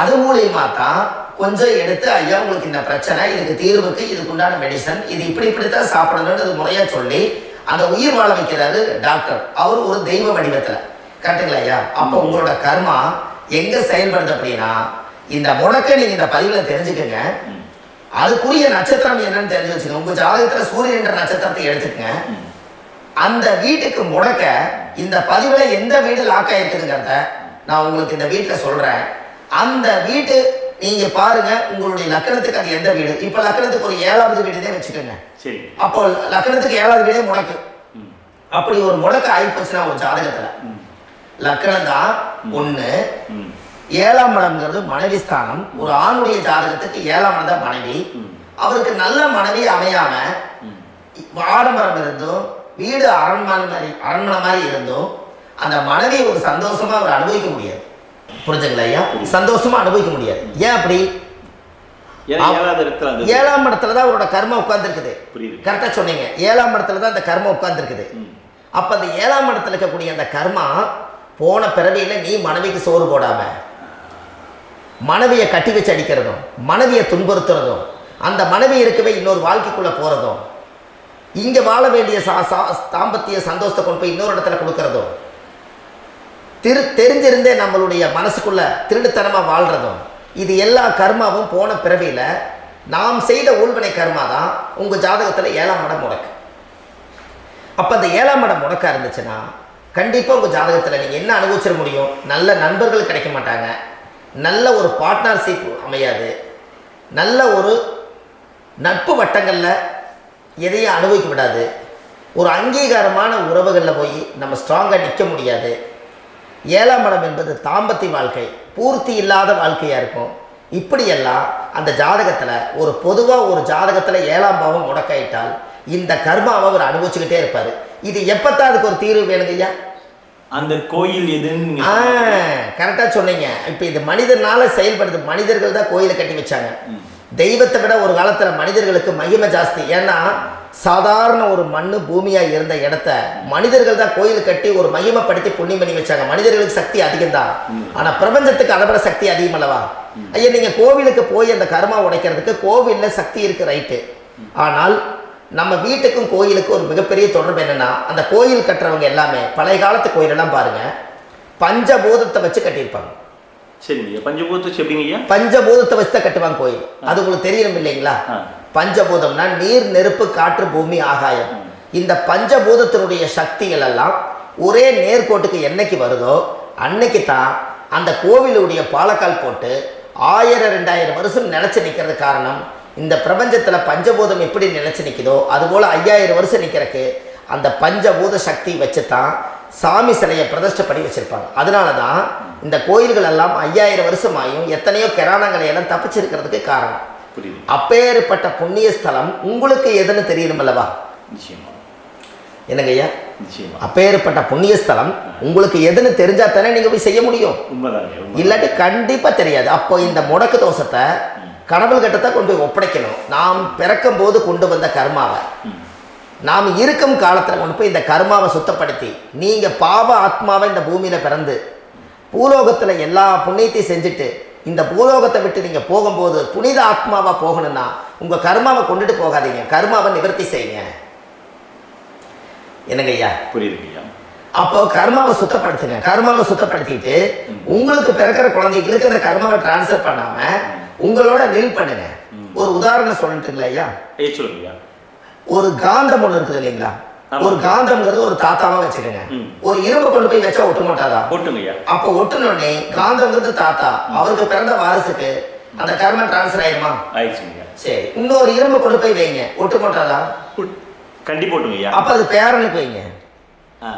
அது மூலியமா தான் கொஞ்சம் எடுத்து ஐயா உங்களுக்கு இந்த பிரச்சனை, இதுக்கு தீர்வுக்கு இதுக்குண்டான மெடிசன், இது இப்படித்தான் சாப்பிடணும்னு முறையா சொல்லி அந்த உயிர் வாழ வைக்கிறாரு டாக்டர். அவர் ஒரு தெய்வ வடிவத்துல. கரெக்டுங்களா ஐயா? அப்போ உங்களோட கர்மா எங்க செயல்படுது அப்படின்னா இந்த முடக்க நீங்க இந்த பதிவுல தெரிஞ்சுக்கங்க. அதுக்குரிய நட்சத்திரம் என்னன்னு தெரிஞ்சு வச்சுக்கோங்க. உங்க ஜாதகத்துல சூரியன் என்ற நட்சத்திரத்தை எடுத்துக்கங்க. அந்த வீட்டுக்கு முடக்க இந்த பதிவுல எந்த வீடு லாக் ஆயிருக்குதுங்கிறத நான் உங்களுக்கு இந்த வீட்டுல சொல்றேன். அந்த வீட்டு நீங்க பாருங்க, உங்களுடைய லக்கணத்துக்கு அது எந்த வீடு. இப்ப லக்கணத்துக்கு ஒரு 7வது வீடுனே வச்சுக்கோங்க. அப்போ லக்கணத்துக்கு 7வது வீடே முடக்கு. அப்படி ஒரு முடக்க ஆயிப்போச்சுன்னா ஒரு ஜாதகத்துல லக்கணம் தான் 1, 7ஆம் இடம்ங்கிறது மனைவி ஸ்தானம். ஒரு ஆணுடைய ஜாதகத்துக்கு 7ஆம் இடம் தான் மனைவி. அவருக்கு நல்ல மனைவி அமையாம ஆடம்பரம் இருந்தும் வீடு அரண்மனை மாதிரி இருந்தும் அந்த மனைவி ஒரு சந்தோஷமா அவர் அனுபவிக்க முடியாது. புரிஞ்சுங்களா ஐயா? சந்தோஷமா அனுபவிக்க முடியாது. ஏன் அப்படி? 7ஆம் இடத்துல தான் அவரோட கர்மம் உட்கார்ந்து இருக்குது. கரெக்டா சொன்னீங்க. 7ஆம் இடத்துல தான் அந்த கர்மம் உட்கார்ந்து இருக்குது. அப்ப அந்த 7ஆம் இடத்துல இருக்கக்கூடிய அந்த கர்மா போன பிறவியில நீ மனைவிக்கு சோறு போடாம மனைவியை கட்டி வச்சு அடிக்கிறதும், மனைவியை துன்புறுத்துறதும், அந்த மனைவி இருக்கவே இன்னொரு வாழ்க்கைக்குள்ள போறதும், இங்க வாழ வேண்டிய தாம்பத்திய சந்தோஷத்தை கொண்டு போய் இன்னொரு இடத்துல கொடுக்கறதும், தெரிஞ்சிருந்தே நம்மளுடைய மனசுக்குள்ள திருடுத்தனமா வாழ்றதும், இது எல்லா கர்மாவும் போன பிறவியில நாம் செய்த ஊழ்வினை கர்மா தான் உங்க ஜாதகத்துல 7ஆம் இடம் முடக்கு. அப்போ அந்த 7ஆம் இடம் முடக்கா இருந்துச்சுன்னா கண்டிப்பாக உங்கள் ஜாதகத்தில் நீங்கள் என்ன அனுபவிச்சிட முடியும்? நல்ல நண்பர்கள் கிடைக்க மாட்டாங்க, நல்ல ஒரு பார்ட்னர்ஷிப் அமையாது, நல்ல ஒரு நட்பு வட்டங்களில் எதையும் அனுபவிக்க விடாது, ஒரு அங்கீகாரமான உறவுகளில் போய் நம்ம ஸ்ட்ராங்காக நிற்க முடியாது. 7ஆம் இடம் என்பது தாம்பத்திய வாழ்க்கை, பூர்த்தி இல்லாத வாழ்க்கையாக இருக்கும். இப்படியெல்லாம் அந்த ஜாதகத்தில் ஒரு பொதுவாக ஒரு ஜாதகத்தில் 7ஆம் பாவம் முடக்காயிட்டால் இந்த கர்மாவை அவர் அனுபவிச்சுக்கிட்டே இருப்பார். இது எப்பத்தான் அதுக்கு ஒரு தீர்வு வேணுங்க ஐயா? அந்த கோயில் எதுன்னு கரெக்டாக சொன்னீங்க. இப்போ இது மனிதனால செயல்படுது. மனிதர்கள் தான் கோயிலை கட்டி வச்சாங்க. தெய்வத்தை விட ஒரு காலத்தில் மனிதர்களுக்கு மகிமை ஜாஸ்தி. ஏன்னா சாதாரண ஒரு மண்ணு பூமியாக இருந்த இடத்த மனிதர்கள் தான் கோயில் கட்டி ஒரு மகிமைப்படுத்தி புண்ணியம் பண்ணி வச்சாங்க. மனிதர்களுக்கு சக்தி அதிகம்தான், ஆனால் பிரபஞ்சத்துக்கு அதை விட சக்தி அதிகம் அல்லவா? ஐயா, நீங்கள் கோவிலுக்கு போய் அந்த கர்மா உடைக்கிறதுக்கு கோவிலில் சக்தி இருக்குது, ரைட்டு. ஆனால் நம்ம வீட்டுக்கும் கோயிலுக்கும் ஒரு மிகப்பெரிய தொடர்பு என்னென்னா, அந்த கோயில் கட்டுறவங்க எல்லாமே பழைய காலத்து கோயிலெல்லாம் பாருங்கள், பஞ்சபூதத்தை வச்சு கட்டியிருப்பாங்க. சரிங்க. பஞ்சபூதத்தை எப்படிங்க? பஞ்சபூதத்தை வச்சு தான் கட்டுவாங்க கோயில். அது உங்களுக்கு தெரியணும் இல்லைங்களா? பஞ்சபூதம்னா நீர், நெருப்பு, காற்று, பூமி, ஆகாயம். இந்த பஞ்சபூதத்தினுடைய சக்திகள் எல்லாம் ஒரே நேர்கோட்டுக்கு என்னைக்கு வருதோ அன்னைக்கு தான் அந்த கோவிலுடைய பாலக்கால் போட்டு 1000-2000 வருஷம் நிலச்சி நிற்கிறது. காரணம், இந்த பிரபஞ்சத்தில் பஞ்சபூதம் எப்படி நிலச்சி நிற்குதோ அதுபோல் 5000 வருஷம் நிற்கிறதுக்கு அந்த பஞ்சபூத சக்தி வச்சு தான் சாமி சிலையை பிரதிஷ்டை பண்ணி வச்சுருப்பாங்க. அதனால தான் இந்த கோயில்கள் எல்லாம் 5000 வருஷமாயும் எத்தனையோ கிராணங்களை எல்லாம் தப்பிச்சிருக்கிறதுக்கு காரணம். அப்பேற்பட்ட புண்ணிய ஸ்தலம் உங்களுக்கு எதுன்னு தெரியணும் அல்லவா? என்னங்க ஐயா? அப்பேற்பட்ட புண்ணிய ஸ்தலம் உங்களுக்கு எதுன்னு தெரிஞ்சா தானே நீங்க போய் செய்ய முடியும். இல்லாட்டி கண்டிப்பா தெரியாது. அப்போ இந்த முடக்கு தோஷத்தை கடவுள் கிட்டத்தை கொண்டு போய் ஒப்படைக்கணும். நாம் பிறக்கும் போது கொண்டு வந்த கர்மாவை நாம் இருக்கும் காலத்தில் கொண்டு போய் இந்த கர்மாவை சுத்தப்படுத்தி நீங்கள் பாவ ஆத்மாவை இந்த பூமியில் பிறந்து பூலோகத்தில் எல்லா புண்ணியத்தையும் செஞ்சுட்டு இந்த பூலோகத்தை விட்டு நீங்கள் போகும்போது புனித ஆத்மாவாக போகணும்னா உங்கள் கர்மாவை கொண்டுட்டு போகாதீங்க, கர்மாவை நிவர்த்தி செய்யுங்க. என்னங்க ஐயா? புரியுதுங்க ஐயா. அப்போ கர்மாவை சுத்தப்படுத்துங்க. கர்மாவை சுத்தப்படுத்திட்டு உங்களுக்கு பிறக்கிற குழந்தைகளுக்கு அந்த கர்மாவை டிரான்ஸ்ஃபர் பண்ணாம உங்களோட நில் பண்ணுங்க. ஒரு உதாரணம் சொல்லிட்டுங்களா ஐயா? சொல்லுங்க. ஒரு காந்தம் ஒன்று இருக்குது இல்லைங்களா? ஒரு காந்தம்ங்கிறது ஒரு தாத்தாவா வச்சுக்கோங்க. ஒரு இரும்பு கொண்டு போய் வச்சா ஒட்டு மாட்டாதா? ஒட்டுங்கய்யா. அப்போ ஒட்டுனோடனே காந்தம்ங்கிறது தாத்தா, அவருக்கு பிறந்த வாரிசுக்கு அந்த கர்மா டிரான்ஸ்ஃபர் ஆயிடுமா? ஆயிடுச்சுங்க. சரி, இன்னொரு இரும்பு கொண்டு போய் வைங்க, ஒட்டு மாட்டாதா? கண்டிப்பா ஒட்டுங்கய்யா. அப்ப அது பேரனுக்கு வைங்க,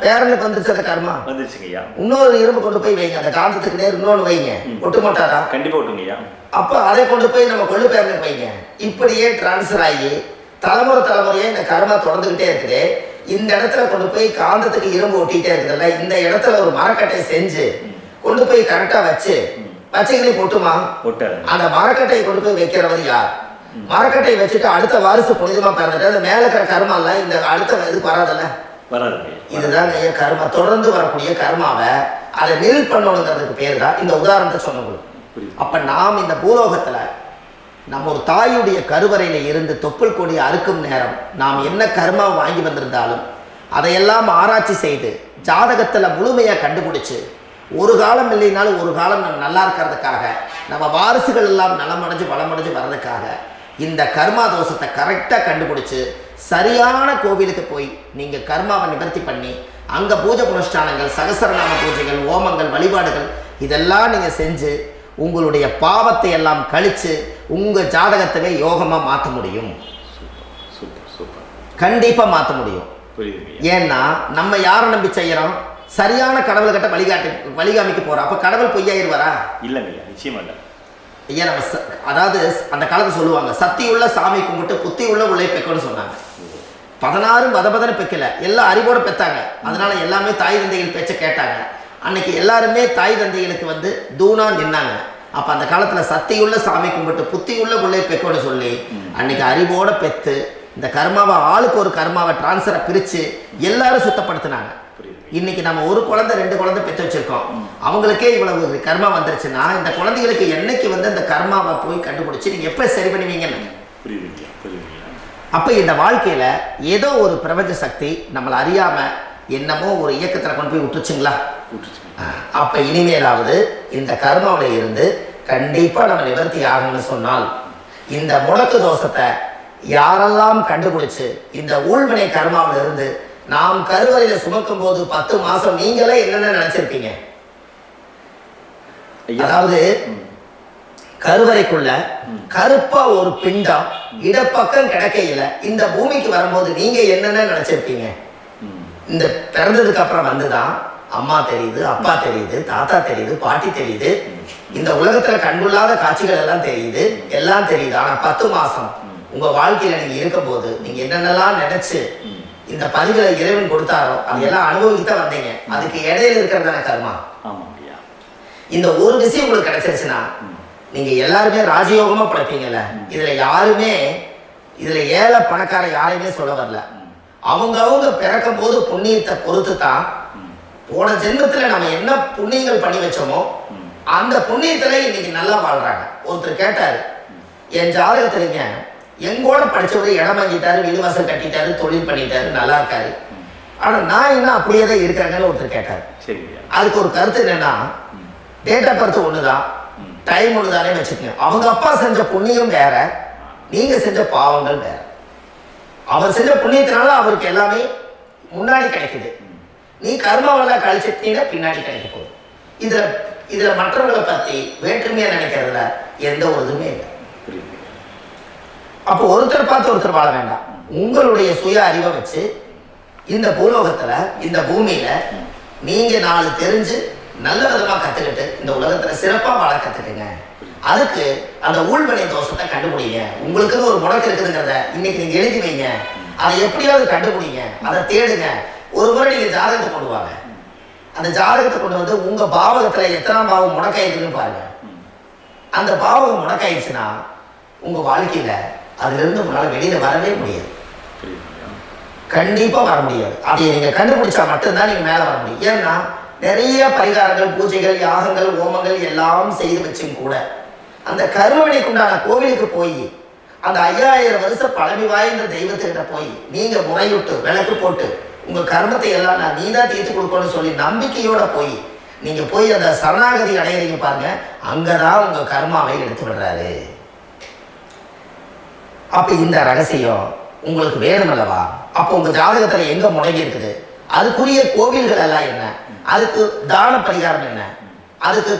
பேரனுக்கு வந்துருச்சு அந்த கர்மா, வந்துருச்சுங்கய்யா. இன்னொரு இரும்பு கொண்டு போய் வைங்க, அந்த காந்தத்துக்கு நேர் இன்னொன்று வைங்க, ஒட்டு மாட்டாதா? கண்டிப்பா ஒட்டுங்கய்யா. அப்ப அதை கொண்டு போய் நம்ம கொள்ளு பேரனுக்கு வைங்க. இப்படியே டிரான்ஸ்ஃபர் ஆகி தலைமுறை தலைமுறையே இந்த கர்மா தொடர்ந்துகிட்டே இருக்குது. இந்த இடத்துல கொண்டு போய் காந்தத்துக்கு இரும்பு ஒட்டிகிட்டே இருக்குதுல்ல, இந்த இடத்துல ஒரு மரக்கட்டை செஞ்சு கொண்டு போய் கரெக்டா வச்சுக்கிட்டே போட்டுமா? அந்த மரக்கட்டையை கொண்டு போய் வைக்கிறவர் யார்? மரக்கட்டையை வச்சுட்டு அடுத்த வாரிசு புனிதமா பிறந்துட்டு அந்த மேல இருக்கிற கர்மா எல்லாம் இந்த அடுத்த இது வராதுல்ல, வராது. இதுதான் கர்மா, தொடர்ந்து வரக்கூடிய கர்மாவை அதை நில் பண்ணணுங்கிறதுக்கு பேர் தான் இந்த உதாரணத்தை சொன்னது. அப்ப நாம் இந்த பூலோகத்துல நம்ம ஒரு தாயுடைய கருவறையில் இருந்து தொப்புள் கொடி அறுக்கும் நேரம் நாம் என்ன கர்மா வாங்கி வந்திருந்தாலும் அதையெல்லாம் ஆராய்ச்சி செய்து ஜாதகத்தில் முழுமையாக கண்டுபிடிச்சு ஒரு காலம் இல்லைனாலும் ஒரு காலம் நம்ம நல்லா இருக்கிறதுக்காக நம்ம வாரிசுகள் எல்லாம் நலமடைஞ்சு வளமடைஞ்சு வர்றதுக்காக இந்த கர்மா தோஷத்தை கரெக்டாக கண்டுபிடிச்சு சரியான கோவிலுக்கு போய் நீங்கள் கர்மாவை நிவர்த்தி பண்ணி அங்கே பூஜை புனஸ்தானங்கள், சகசரநாம பூஜைகள், ஓமங்கள், வழிபாடுகள் இதெல்லாம் நீங்கள் செஞ்சு உங்களுடைய பாவத்தை எல்லாம் கழித்து உங்கள் ஜாதகத்தவே யோகமாக மாற்ற முடியும். கண்டிப்பாக மாற்ற முடியும். ஏன்னா நம்ம யாரை நம்பி செய்கிறோம்? சரியான கடவுள்கிட்ட வழிகாமிக்க போகிறோம். அப்போ கடவுள் பொய்யாயிருவாரா? இல்லைங்க, நிச்சயமா இல்லை. ஐயா, நம்ம அதாவது அந்த காலத்தை சொல்லுவாங்க, சக்தியுள்ள சாமி கும்பிட்டு புத்தி உள்ள உள்ளே பெக்கணும்னு சொன்னாங்க. 16 வதபதனை பெக்கல, எல்லாம் அறிவோட பெற்றாங்க. அதனால எல்லாமே தாய் தந்தைகள் பேச்சை கேட்டாங்க. அன்னைக்கு எல்லாருமே தாய் தந்தைகளுக்கு தூணா நின்னாங்க. அப்போ அந்த காலத்தில் சக்தியுள்ள சாமி கும்பிட்டு புத்தியுள்ள உள்ளே பெக்கோன்னு சொல்லி அன்னைக்கு அறிவோட பெற்று இந்த கர்மாவை ஆளுக்கு ஒரு கர்மாவை டிரான்ஸ்ஃபரை பிரித்து எல்லாரும் சுத்தப்படுத்தினாங்க. இன்னைக்கு நம்ம ஒரு குழந்தை 2 குழந்தை பெற்று வச்சிருக்கோம், அவங்களுக்கே இவ்வளவு கர்மா வந்துருச்சுன்னா இந்த குழந்தைகளுக்கு என்னைக்கு இந்த கர்மாவை போய் கண்டுபிடிச்சி நீங்கள் எப்போ சரி பண்ணுவீங்கன்னு. அப்போ இந்த வாழ்க்கையில் ஏதோ ஒரு பிரபஞ்ச சக்தி நம்மளை அறியாமல் என்னமோ ஒரு இயக்கத்தில் கொண்டு போய் விட்டுருச்சுங்களா? அப்போ இனிமேலாவது இந்த கர்மாவில் இருந்து கண்டிப்பாக நம்ம நிவர்த்தி ஆகணும்னு சொன்னால் இந்த முடக்கு தோஷத்தை யாரெல்லாம் கண்டுபிடிச்சு இந்த ஊழ்வினை கர்மாவில் இருந்து நாம் கருவறையில சுமக்கும் போது 10 மாசம் நீங்களே என்னென்ன நினைச்சிருப்பீங்க? அதாவது கருவறைக்குள்ள கருப்பா ஒரு பிண்டம் இடப்பக்கம் கிடக்கையில இந்த பூமிக்கு வரும்போது நீங்க என்னென்ன நினைச்சிருப்பீங்க? இந்த பிறந்ததுக்கு அப்புறம் வந்துதான் அம்மா தெரியுது, அப்பா தெரியுது, தாத்தா தெரியுது, பாட்டி தெரியுது, இந்த உலகத்துல கண்டுள்ளாத காட்சிகள் எல்லாம் தெரியுது, எல்லாம் தெரியுது. ஆனா 10 மாசம் உங்க வாழ்க்கையில நீங்க இருக்கும் போது நீங்க என்னென்னலாம் நினைச்சு இந்த பதிவுகளை இறைவன் கொடுத்தாரோ அதெல்லாம் அனுபவிக்கத்தான் வந்தீங்க. அதுக்கு இடையில இருக்கிறதான கர்மா. இந்த ஒரு விஷயம் உங்களுக்கு கிடைச்சிருச்சுன்னா நீங்க எல்லாருமே ராஜயோகமா படைப்பீங்கல்ல. இதுல ஏழை பணக்கார யாரையுமே சொல்ல வரல. அவங்க பிறக்கும் போது புண்ணியத்தை பொறுத்து தான் போன ஜென்மத்துல நம்ம என்ன புண்ணியங்கள் பண்ணி வச்சோமோ அந்த புண்ணியத்துல இன்னைக்கு நல்லா வாழ்றாங்க. ஒருத்தர் கேட்டாரு, என் ஜாதகத்துலங்க எங்கூட படிச்சவரு இடம் வாங்கிட்டாரு, வீடு வாசல் கட்டிட்டாரு, தொழில் பண்ணிட்டாரு, நல்லா இருக்காரு, ஆனா நான் இன்னும் அப்படியே தான் இருக்காங்கன்னு ஒருத்தர் கேட்டாரு. அதுக்கு ஒரு கருத்து என்னன்னா, டேட் ஆஃப் பர்த் ஒண்ணுதான், டைம் ஒண்ணுதானே வச்சுக்கோங்க. அவங்க அப்பா செஞ்ச புண்ணியம் வேற, நீங்க செஞ்ச பாவங்கள் வேற. அவர் செஞ்ச புண்ணியத்தினால அவருக்கு எல்லாமே முன்னாடி கிடைக்குது. நீ கர்மாவெல்லாம் கழிச்சிட்டீங்கன்னா பின்னாடி கிடைக்க போகுது. இதுல மற்றவங்களை பத்தி வேற்றுமையா நினைக்கிறதுல எந்த ஒரு இதுவுமே இல்லை. அப்போ ஒருத்தர் பார்த்து ஒருத்தர் வாழ வேண்டாம். உங்களுடைய சுய அறிவை வச்சு இந்த பூலோகத்துல இந்த பூமியில நீங்க 4 தெரிஞ்சு நல்ல விதமா கத்துக்கிட்டு இந்த உலகத்துல சிறப்பா வாழ கத்துக்குங்க. அதுக்கு அந்த ஊழ்வினை தோஷத்தை கண்டுபிடிங்க. உங்களுக்குன்னு ஒரு முடக்கு இருக்குதுங்கிறத இன்னைக்கு நீங்க எழுதி வைங்க. அதை எப்படியாவது கண்டுபிடிங்க, அதை தேடுங்க. ஒரு முறை நீங்க ஜாதகத்தை கொண்டு வாங்க. அந்த ஜாதகத்தை கொண்டு வந்து உங்க பாவகத்துல எத்தனாம் பாவம் முடக்காயிருக்குன்னு பாருங்க. அந்த பாவகம் முடக்காயிடுச்சுன்னா உங்க வாழ்க்கையில அதுல இருந்து உங்களால வெளியில வரவே முடியாது. கண்டிப்பா வர முடியாது. அதை நீங்க கண்டுபிடிச்சா மட்டும்தான் நீங்க மேல வர முடியும். ஏன்னா நிறைய பரிகாரங்கள், பூஜைகள், யாகங்கள், ஹோமங்கள் எல்லாம் செய்து வச்சும் கூட அந்த கருவணைக்கு உண்டான கோவிலுக்கு போய் அந்த 5000 வருஷம் பழமை வாய்ந்த தெய்வத்துக்கிட்ட போய் நீங்க முறையிட்டு விளக்கு போட்டு உங்க கர்மத்தை எல்லாம் நான் நீதான் தீர்த்து கொடுக்கணும்னு சொல்லி நம்பிக்கையோட போய் நீங்க போய் அந்த சரணாகதி அடையிறீங்க பாருங்க, அங்கதான் உங்க கர்மாவை எடுத்து விடுறாரு. அப்ப இந்த ரகசியம் உங்களுக்கு வேணும் அல்லவா? அப்போ உங்க ஜாதகத்துல எங்க முடங்கி இருக்குது, அதுக்குரிய கோவில்கள் எல்லாம் என்ன, அதுக்கு தான பரிகாரம் என்ன, அதுக்கு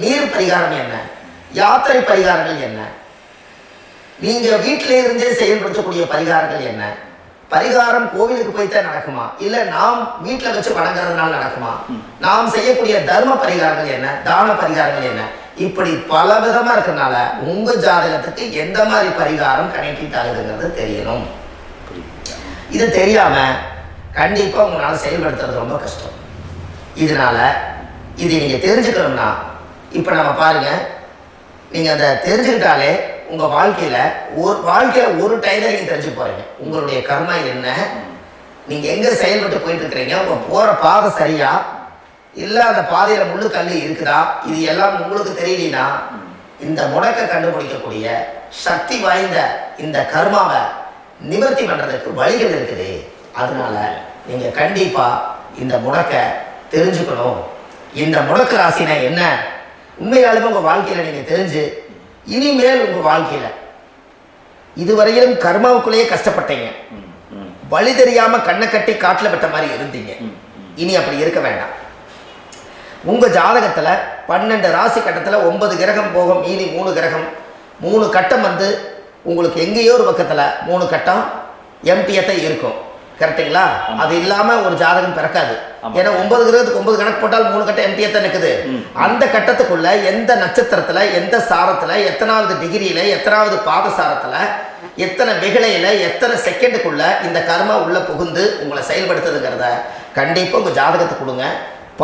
நீர் பரிகாரம் என்ன, யாத்திரை பரிகாரங்கள் என்ன, நீங்க வீட்டில இருந்தே செயல்படுத்தக்கூடிய பரிகாரங்கள் என்ன, பரிகாரம் கோவிலுக்கு போய்தான் நடக்குமா, இல்ல நாம் வீட்டில் வச்சு வணங்குறதுனால நடக்குமா, நாம் செய்யக்கூடிய தர்ம பரிகாரங்கள் என்ன, தான பரிகாரங்கள் என்ன, இப்படி பல விதமா இருக்கனால உங்க ஜாதகத்துக்கு எந்த மாதிரி பரிகாரம் கனெக்ட் ஆகுதுங்கிறது தெரியணும். இது தெரியாம கண்டிப்பா உங்களால செயல்படுத்துறது ரொம்ப கஷ்டம். இதனால இதை நீங்க தெரிஞ்சுக்கணும்னா இப்ப நம்ம பாருங்க, நீங்க அதை தெரிஞ்சுக்கிட்டாலே உங்க வாழ்க்கையில ஒரு டைம்ல நீங்க தெரிஞ்சு போறீங்க உங்களுடைய கர்மா என்ன, நீங்க எங்க செயல்பட்டு போயிட்டு இருக்கிறீங்க, உங்க போற பாதை சரியா இல்ல அந்த பாதையில முள்ளு கல்லு இருக்குதா, இது எல்லாம் உங்களுக்கு தெரியலனா இந்த முடக்க கண்டுபிடிக்கக்கூடிய சக்தி வாய்ந்த இந்த கர்மாவை நிவர்த்தி பண்றதுக்கு வழிகள் இருக்குது. அதனால நீங்க கண்டிப்பா இந்த முடக்க தெரிஞ்சுக்கணும். இந்த முடக்க ராசினா என்ன உண்மையாலுமே உங்க வாழ்க்கையில நீங்க தெரிஞ்சு இனிமேல் உங்க வாழ்க்கையில இதுவரையிலும் கர்மாவுக்குள்ளேயே கஷ்டப்பட்டீங்க, வழி தெரியாம கண்ணை கட்டி காட்டுல விட்ட மாதிரி இருந்தீங்க, இனி அப்படி இருக்க வேண்டாம். உங்க ஜாதகத்துல 12 ராசி கட்டத்துல 9 கிரகம் போகும், மீதி 3 கிரகம் 3 கட்டம் வந்து உங்களுக்கு எங்கேயோ ஒரு பக்கத்துல 3 கட்டம் எம்டியத்தை இருக்கும். கரெக்டுங்களா? அது இல்லாம ஒரு ஜாதகம் பிறக்காது. ஏன்னா 9 கிரகத்துக்கு 9 கணக்கு போட்டால் 3 கட்டம் எம்டியத்தை நிற்குது. அந்த கட்டத்துக்குள்ள எந்த நட்சத்திரத்துல, எந்த சாரத்துல, எத்தனாவது டிகிரியில, எத்தனாவது பாதசாரத்துல, எத்தனை வெகுளையில, எத்தனை செகண்டுக்குள்ள இந்த கர்மா உள்ள புகுந்து உங்களை செயல்படுத்துதுங்கிறத கண்டிப்பா உங்க ஜாதகத்தை கொடுங்க.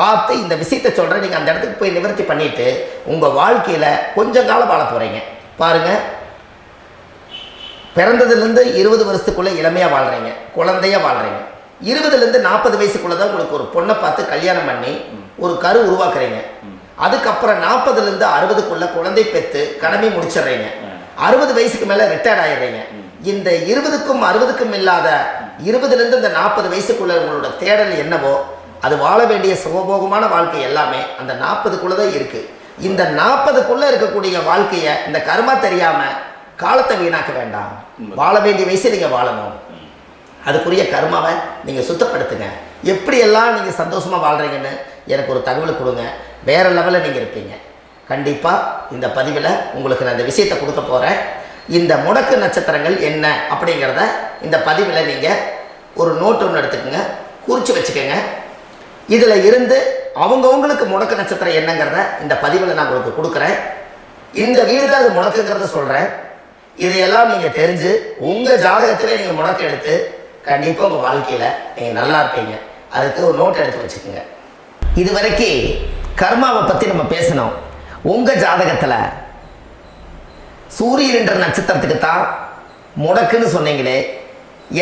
பார்த்து இந்த விஷயத்தை சொல்றேன், நீங்க அந்த இடத்துக்கு போய் நிவர்த்தி பண்ணிட்டு உங்க வாழ்க்கையில கொஞ்சம் காலம் வாழ போறீங்க. பாருங்க, பிறந்ததுலேருந்து 20 வருஷத்துக்குள்ள இளமையா வாழ்றீங்க, குழந்தையா வாழ்றீங்க. 20லேருந்து 40 வயசுக்குள்ளதான் உங்களுக்கு ஒரு பொண்ணை பார்த்து கல்யாணம் பண்ணி ஒரு கரு உருவாக்குறீங்க. அதுக்கப்புறம் 40லேருந்து 60க்குள்ள குழந்தை பெற்று கடமை முடிச்சிடுறீங்க. 60 வயசுக்கு மேல ரிட்டையர்ட் ஆயிடுறீங்க. இந்த 20க்கும் 60க்கும் இல்லாத 20லேருந்து இந்த 40 வயசுக்குள்ள உங்களோட தேடல் என்னவோ அது வாழ வேண்டிய சுகபோகமான வாழ்க்கை எல்லாமே அந்த 40க்குள்ளதான் இருக்கு. இந்த 40க்குள்ள இருக்கக்கூடிய வாழ்க்கைய இந்த கர்மா தெரியாம காலத்தை வீணாக்க வேண்டாம். வாழ வேண்டிய வயசு நீங்க வாழணும். அதுக்குரிய கர்மாவை நீங்கள் சுத்தப்படுத்துங்க. எப்படியெல்லாம் நீங்கள் சந்தோஷமாக வாழ்கிறீங்கன்னு எனக்கு ஒரு தகவல் கொடுங்க. வேறு லெவலில் நீங்கள் இருப்பீங்க. கண்டிப்பாக இந்த பதிவில் உங்களுக்கு நான் இந்த விஷயத்தை கொடுக்க போகிறேன். இந்த முடக்கு நட்சத்திரங்கள் என்ன அப்படிங்கிறத இந்த பதிவில் நீங்கள் ஒரு நோட்டு ஒன்று எடுத்துக்கோங்க, குறித்து வச்சுக்கோங்க. இதில் இருந்து அவங்கவுங்களுக்கு முடக்கு நட்சத்திரம் என்னங்கிறத இந்த பதிவில் நான் உங்களுக்கு கொடுக்குறேன். இந்த வீடு தான் அது முடக்குங்கிறத சொல்கிறேன். இதையெல்லாம் நீங்கள் தெரிஞ்சு உங்கள் ஜாதகத்திலே நீங்கள் முடக்கு எடுத்து கண்டிப்பாக உங்கள் வாழ்க்கையில் நீங்கள் நல்லா இருப்பீங்க. அதுக்கு ஒரு நோட் எடுத்து வச்சுக்கோங்க. இது வரைக்கும் கர்மாவை பற்றி நம்ம பேசணும். உங்கள் ஜாதகத்தில் சூரியன் என்ற நட்சத்திரத்துக்கு தான் முடக்குன்னு சொன்னீங்களே,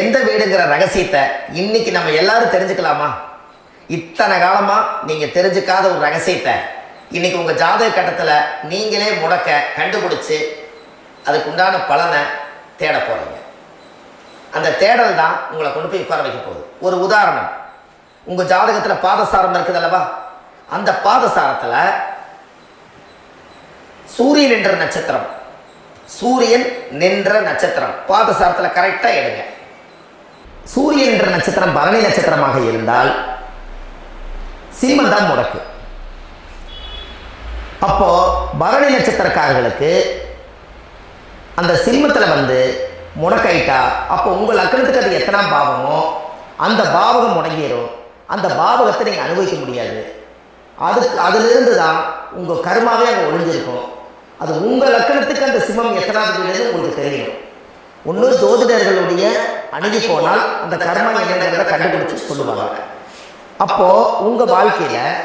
எந்த வீடுங்கிற ரகசியத்தை இன்னைக்கு நம்ம எல்லாரும் தெரிஞ்சுக்கலாமா? இத்தனை காலமாக நீங்கள் தெரிஞ்சுக்காத ஒரு ரகசியத்தை இன்னைக்கு உங்கள் ஜாதக கட்டத்தில் நீங்களே முடக்க கண்டுபிடிச்சி அதுக்கு உண்டான பலனை தேட போகிறீங்க. அந்த தேடல் தான் உங்களை கொண்டு போய் உட்கார வைக்க போகுது. ஒரு உதாரணம், உங்கள் ஜாதகத்தில் பாதசாரம் இருக்குது அல்லவா? அந்த பாதசாரத்தில் சூரியன் என்ற நட்சத்திரம், சூரியன் நின்ற நட்சத்திரம் பாதசாரத்தில் கரெக்டாக எடுங்க. சூரியன் என்ற நட்சத்திரம் பரணி நட்சத்திரமாக இருந்தால் சிம்மம் தான் முடக்கு. அப்போ பரணி நட்சத்திரக்காரர்களுக்கு அந்த சிம்மத்தில் வந்து முடக்காயிட்டா, அப்போ உங்கள் லக்னத்துக்கு அது எத்தனாம் பாவமோ அந்த பாவகம் முடங்கிடும். அந்த பாவகத்தை நீங்கள் அனுபவிக்க முடியாது. அதிலிருந்து தான் உங்கள் கர்மாவே அங்கே ஒழிஞ்சிருக்கும். அது உங்கள் லக்னத்துக்கு அந்த சிம்மம் எத்தனாவது வீடுன்னு உங்களுக்கு தெரியும். ஒன்று ஜோதிடர்களுடைய அணுகி போனால் அந்த கர்மா என்னங்கிறத கண்டுபிடிச்சு சொல்லுவாங்க. அப்போது உங்கள் வாழ்க்கையில்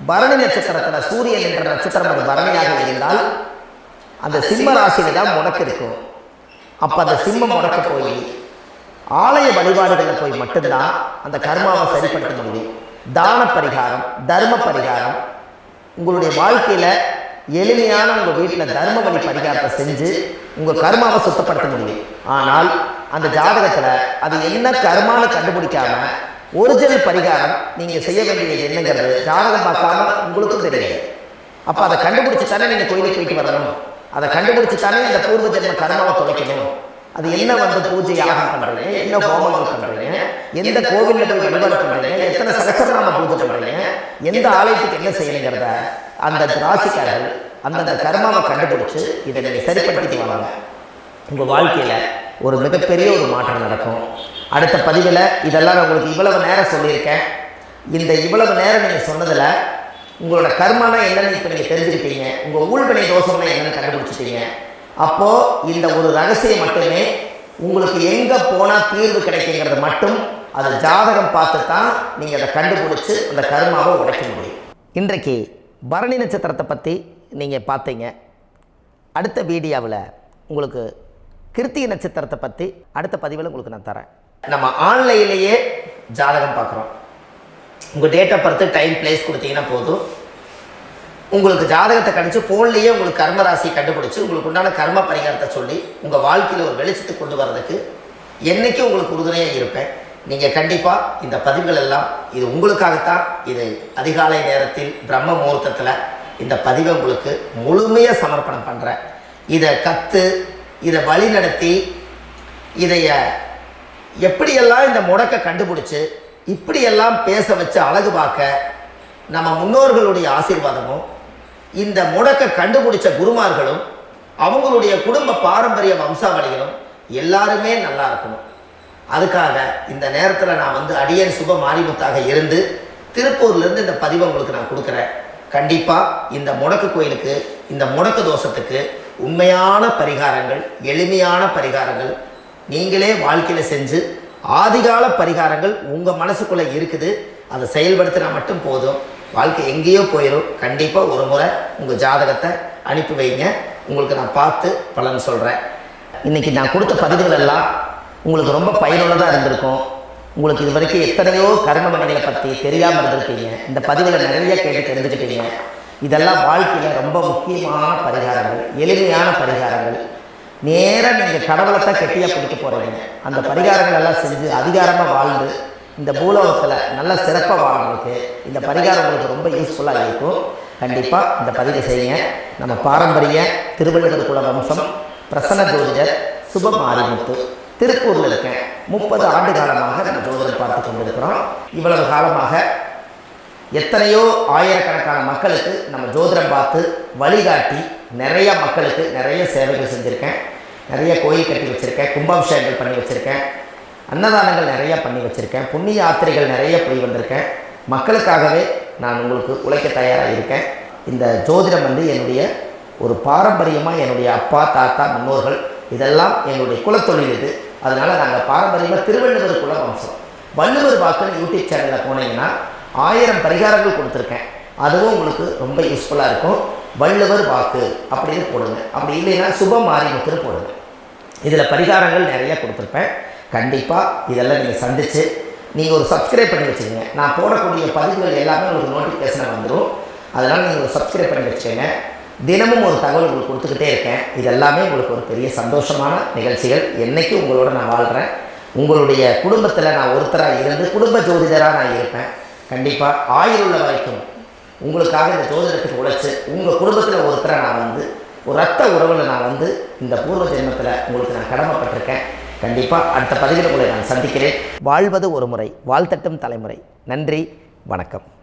பரணி நட்சத்திரத்தில் சூரியன் என்ற நட்சத்திரம் அது பரணியாக இருந்தால் அந்த சிம்ம ராசியில தான் முடக்கு இருக்கும். அப்போ அந்த சிம்மம் முடக்க போய் ஆலய வழிபாடுகளில் போய் மட்டும்தான் அந்த கர்மாவை சரிப்படுத்த முடியும். தான பரிகாரம், தர்ம பரிகாரம், உங்களுடைய வாழ்க்கையில் எளிமையான உங்கள் வீட்டில் தர்ம வழி பரிகாரத்தை செஞ்சு உங்கள் கர்மாவை சுத்தப்படுத்த முடியும். ஆனால் அந்த ஜாதகத்தில் அது என்ன கர்மான்னு கண்டுபிடிக்காம ஒரிஜினல் பரிகாரம் நீங்கள் செய்ய வேண்டியது என்னங்கிறது ஜாதகம் பார்க்காம உங்களுக்கும் தெரியாது. அப்போ அதை கண்டுபிடிச்சி தானே நீங்கள் கோயிலுக்கு போயிட்டு வரணும். அதை கண்டுபிடிச்சி தானே அந்த பூர்வ ஜென்ம கர்மாவை தொலைக்கணும். அது என்ன வந்து பூஜை யாகம் பண்ணுறீங்க, என்ன ஹோமங்கள் பண்ணுறீங்க, எந்த கோவிலில் போய் வழிபாடு பண்ணுறீங்க, எத்தனை சகஸ்ரநாம பூஜை பண்ணுறீங்க, எந்த ஆலயத்துக்கு என்ன செய்யணுங்கிறத அந்த ராசிக்காரர்கள் அந்தந்த கர்மாவை கண்டுபிடிச்சி இதை நீங்கள் சரிப்படுத்திட்டு வாங்க. உங்கள் வாழ்க்கையில் ஒரு மிகப்பெரிய ஒரு மாற்றம் நடக்கும். அடுத்த பதிவில் இதெல்லாம் நான் உங்களுக்கு இவ்வளவு நேரம் சொல்லியிருக்கேன். இந்த இவ்வளவு நேரம் நீங்கள் சொன்னதில் உங்களோட கர்மானா என்னன்னு இப்போ நீங்கள் தெரிஞ்சுக்கிட்டீங்க. உங்கள் ஊழ்வினை தோஷம்னா என்னன்னு கண்டுபிடிச்சிட்டீங்க. அப்போது இந்த ஒரு ரகசியம் மட்டுமே உங்களுக்கு எங்கே போனால் தீர்வு கிடைக்குங்கிறது மட்டும் அது ஜாதகம் பார்த்து தான் நீங்கள் அதை கண்டுபிடிச்சி அந்த கர்மாவை உடைக்க முடியும். இன்றைக்கு பரணி நட்சத்திரத்தை பற்றி நீங்கள் பார்த்தீங்க. அடுத்த வீடியோவில் உங்களுக்கு கிருத்திகை நட்சத்திரத்தை பற்றி அடுத்த பதிவில் உங்களுக்கு நான் தரேன். நம்ம ஆன்லைன்லேயே ஜாதகம் பார்க்குறோம். உங்கள் date of birth, time, place கொடுத்தீங்கன்னா போதும். உங்களுக்கு ஜாதகத்தை கணிச்சு ஃபோன்லேயே உங்களுக்கு கர்மராசி கண்டுபிடிச்சி உங்களுக்கு உண்டான கர்ம பரிகாரத்தை சொல்லி உங்கள் வாழ்க்கையில் ஒரு வெளிச்சத்துக்கு கொண்டு வர்றதுக்கு என்றைக்கும் உங்களுக்கு உறுதுணையாக இருப்பேன். நீங்கள் கண்டிப்பாக இந்த பதிவுகள் எல்லாம் இது உங்களுக்காகத்தான். இது அதிகாலை நேரத்தில் பிரம்ம முகூர்த்தத்தில் இந்த பதிவை உங்களுக்கு முழுமையாக சமர்ப்பணம் பண்ணுறேன். இதை கற்று இதை வழி நடத்தி இதைய எப்படியெல்லாம் இந்த முடக்க கண்டுபிடிச்சி இப்படியெல்லாம் பேச வச்சு அழகு பார்க்க நம்ம முன்னோர்களுடைய ஆசீர்வாதமும் இந்த முடக்க கண்டுபிடிச்ச குருமார்களும் அவங்களுடைய குடும்ப பாரம்பரிய வம்சாவளிகளும் எல்லாருமே நல்லா இருக்கணும். அதுக்காக இந்த நேரத்தில் நான் வந்து அடியன் சுப மாரிமுத்தாக இருந்து திருப்பூர்லேருந்து இந்த பதிவை உங்களுக்கு நான் கொடுக்குறேன். கண்டிப்பாக இந்த முடக்கு கோயிலுக்கு, இந்த முடக்கு தோஷத்துக்கு உண்மையான பரிகாரங்கள், எளிமையான பரிகாரங்கள் நீங்களே வாழ்க்கையில் செஞ்சு ஆதிகால பரிகாரங்கள் உங்கள் மனசுக்குள்ளே இருக்குது. அதை செயல்படுத்தினா மட்டும் போதும். வாழ்க்கை எங்கேயோ போயிடும். கண்டிப்பாக ஒரு முறை உங்கள் ஜாதகத்தை அனுப்பி வைங்க. உங்களுக்கு நான் பார்த்து பலன் சொல்கிறேன். இன்றைக்கி நான் கொடுத்த பதிவுகள் எல்லாம் உங்களுக்கு ரொம்ப பயனுள்ளதாக இருந்திருக்கும். உங்களுக்கு இது வரைக்கும் எத்தனையோ கர்மமணிகளை பற்றி தெரியாமல் இருந்திருக்கீங்க. இந்த பதிவில் நிறைய கேட்டு தெரிஞ்சுக்கிட்டீங்க. இதெல்லாம் வாழ்க்கையில் ரொம்ப முக்கியமான பரிகாரங்கள், எளிமையான பரிகாரங்கள். நேராக நீங்கள் கடவுளை தான் கெட்டியாக பிடிக்க போகிறீங்க. அந்த பரிகாரங்கள் எல்லாம் செஞ்சு அதிகாரமாக வாழ்ந்து இந்த பூலோகத்தில் நல்ல சிறப்பாக வாழ்றதுக்கு இந்த பரிகாரம் உங்களுக்கு ரொம்ப யூஸ்ஃபுல்லாக இருக்கும். கண்டிப்பாக இந்த பதிவை செய்யுங்க. நம்ம பாரம்பரிய திருவள்ளுவர் குல வம்சம் பிரசன்ன ஜோதிடர் சுப மாரிமுத்து திருப்பூரில் இருக்கேன். 30 ஆண்டு காலமாக நம்ம ஜோதிடம் பார்த்து கொண்டிருக்கிறோம். இவ்வளவு காலமாக எத்தனையோ ஆயிரக்கணக்கான மக்களுக்கு நம்ம ஜோதிடம் பார்த்து வழிகாட்டி நிறைய மக்களுக்கு நிறைய சேவைகள் செஞ்சுருக்கேன். நிறைய கோயில் கட்டி வச்சுருக்கேன், கும்பாபிஷேகங்கள் பண்ணி வச்சுருக்கேன், அன்னதானங்கள் நிறையா பண்ணி வச்சுருக்கேன், புண்ணிய யாத்திரைகள் நிறைய போய் வந்திருக்கேன். மக்களுக்காகவே நான் உங்களுக்கு உழைக்க தயாராக இருக்கேன். இந்த ஜோதிடம் என்னுடைய ஒரு பாரம்பரியமாக என்னுடைய அப்பா தாத்தா முன்னோர்கள் இதெல்லாம் எங்களுடைய குலத்தொழில் இது. அதனால் நாங்கள் பாரம்பரியமாக திருவள்ளுவர் குல வம்சம். வள்ளுவர் வாக்குன்னு யூடியூப் சேனலில் போனீங்கன்னா 1000 பரிகாரங்கள் கொடுத்துருக்கேன். அதுவும் உங்களுக்கு ரொம்ப யூஸ்ஃபுல்லாக இருக்கும். வள்ளுவர் வாக்கு அப்படின்னு போடுங்க. அப்படி இல்லைன்னா சுப மாரிமுத்துன்னு போடுங்க. இதில் பரிகாரங்கள் நிறையா கொடுத்துருப்பேன். கண்டிப்பாக இதெல்லாம் நீங்கள் சந்தித்து நீங்கள் ஒரு சப்ஸ்கிரைப் பண்ணி வச்சுக்கோங்க. நான் போடக்கூடிய பதிவுகள் எல்லாமே உங்களுக்கு நோட்டிஃபிகேஷனாக வந்துடும். அதனால் நீங்கள் ஒரு சப்ஸ்கிரைப் பண்ணி வச்சுக்கோங்க. தினமும் ஒரு தகவல் உங்களுக்கு கொடுத்துக்கிட்டே இருக்கேன். இதெல்லாமே உங்களுக்கு ஒரு பெரிய சந்தோஷமான நிகழ்ச்சிகள். என்றைக்கும் உங்களோட நான் வாழ்கிறேன். உங்களுடைய குடும்பத்தில் நான் ஒருத்தராக இருந்து குடும்ப ஜோதிடராக நான் இருப்பேன். கண்டிப்பாக ஆயுள் உள்ள வரைக்கும் உங்களுக்காக இந்த ஜோதிடத்துக்கு உழைச்சி உங்கள் குடும்பத்தில் ஒருத்தராக நான் ஒரு ரத்த உறவில் நான் இந்த பூர்வ ஜென்மத்தில் உங்களுக்கு நான் கடமைப்பட்டிருக்கேன். கண்டிப்பாக அடுத்த பதிவில் உங்களை நான் சந்திக்கிறேன். வாழ்வது ஒரு முறை, வாழ்த்தட்டும் தலைமுறை. நன்றி, வணக்கம்.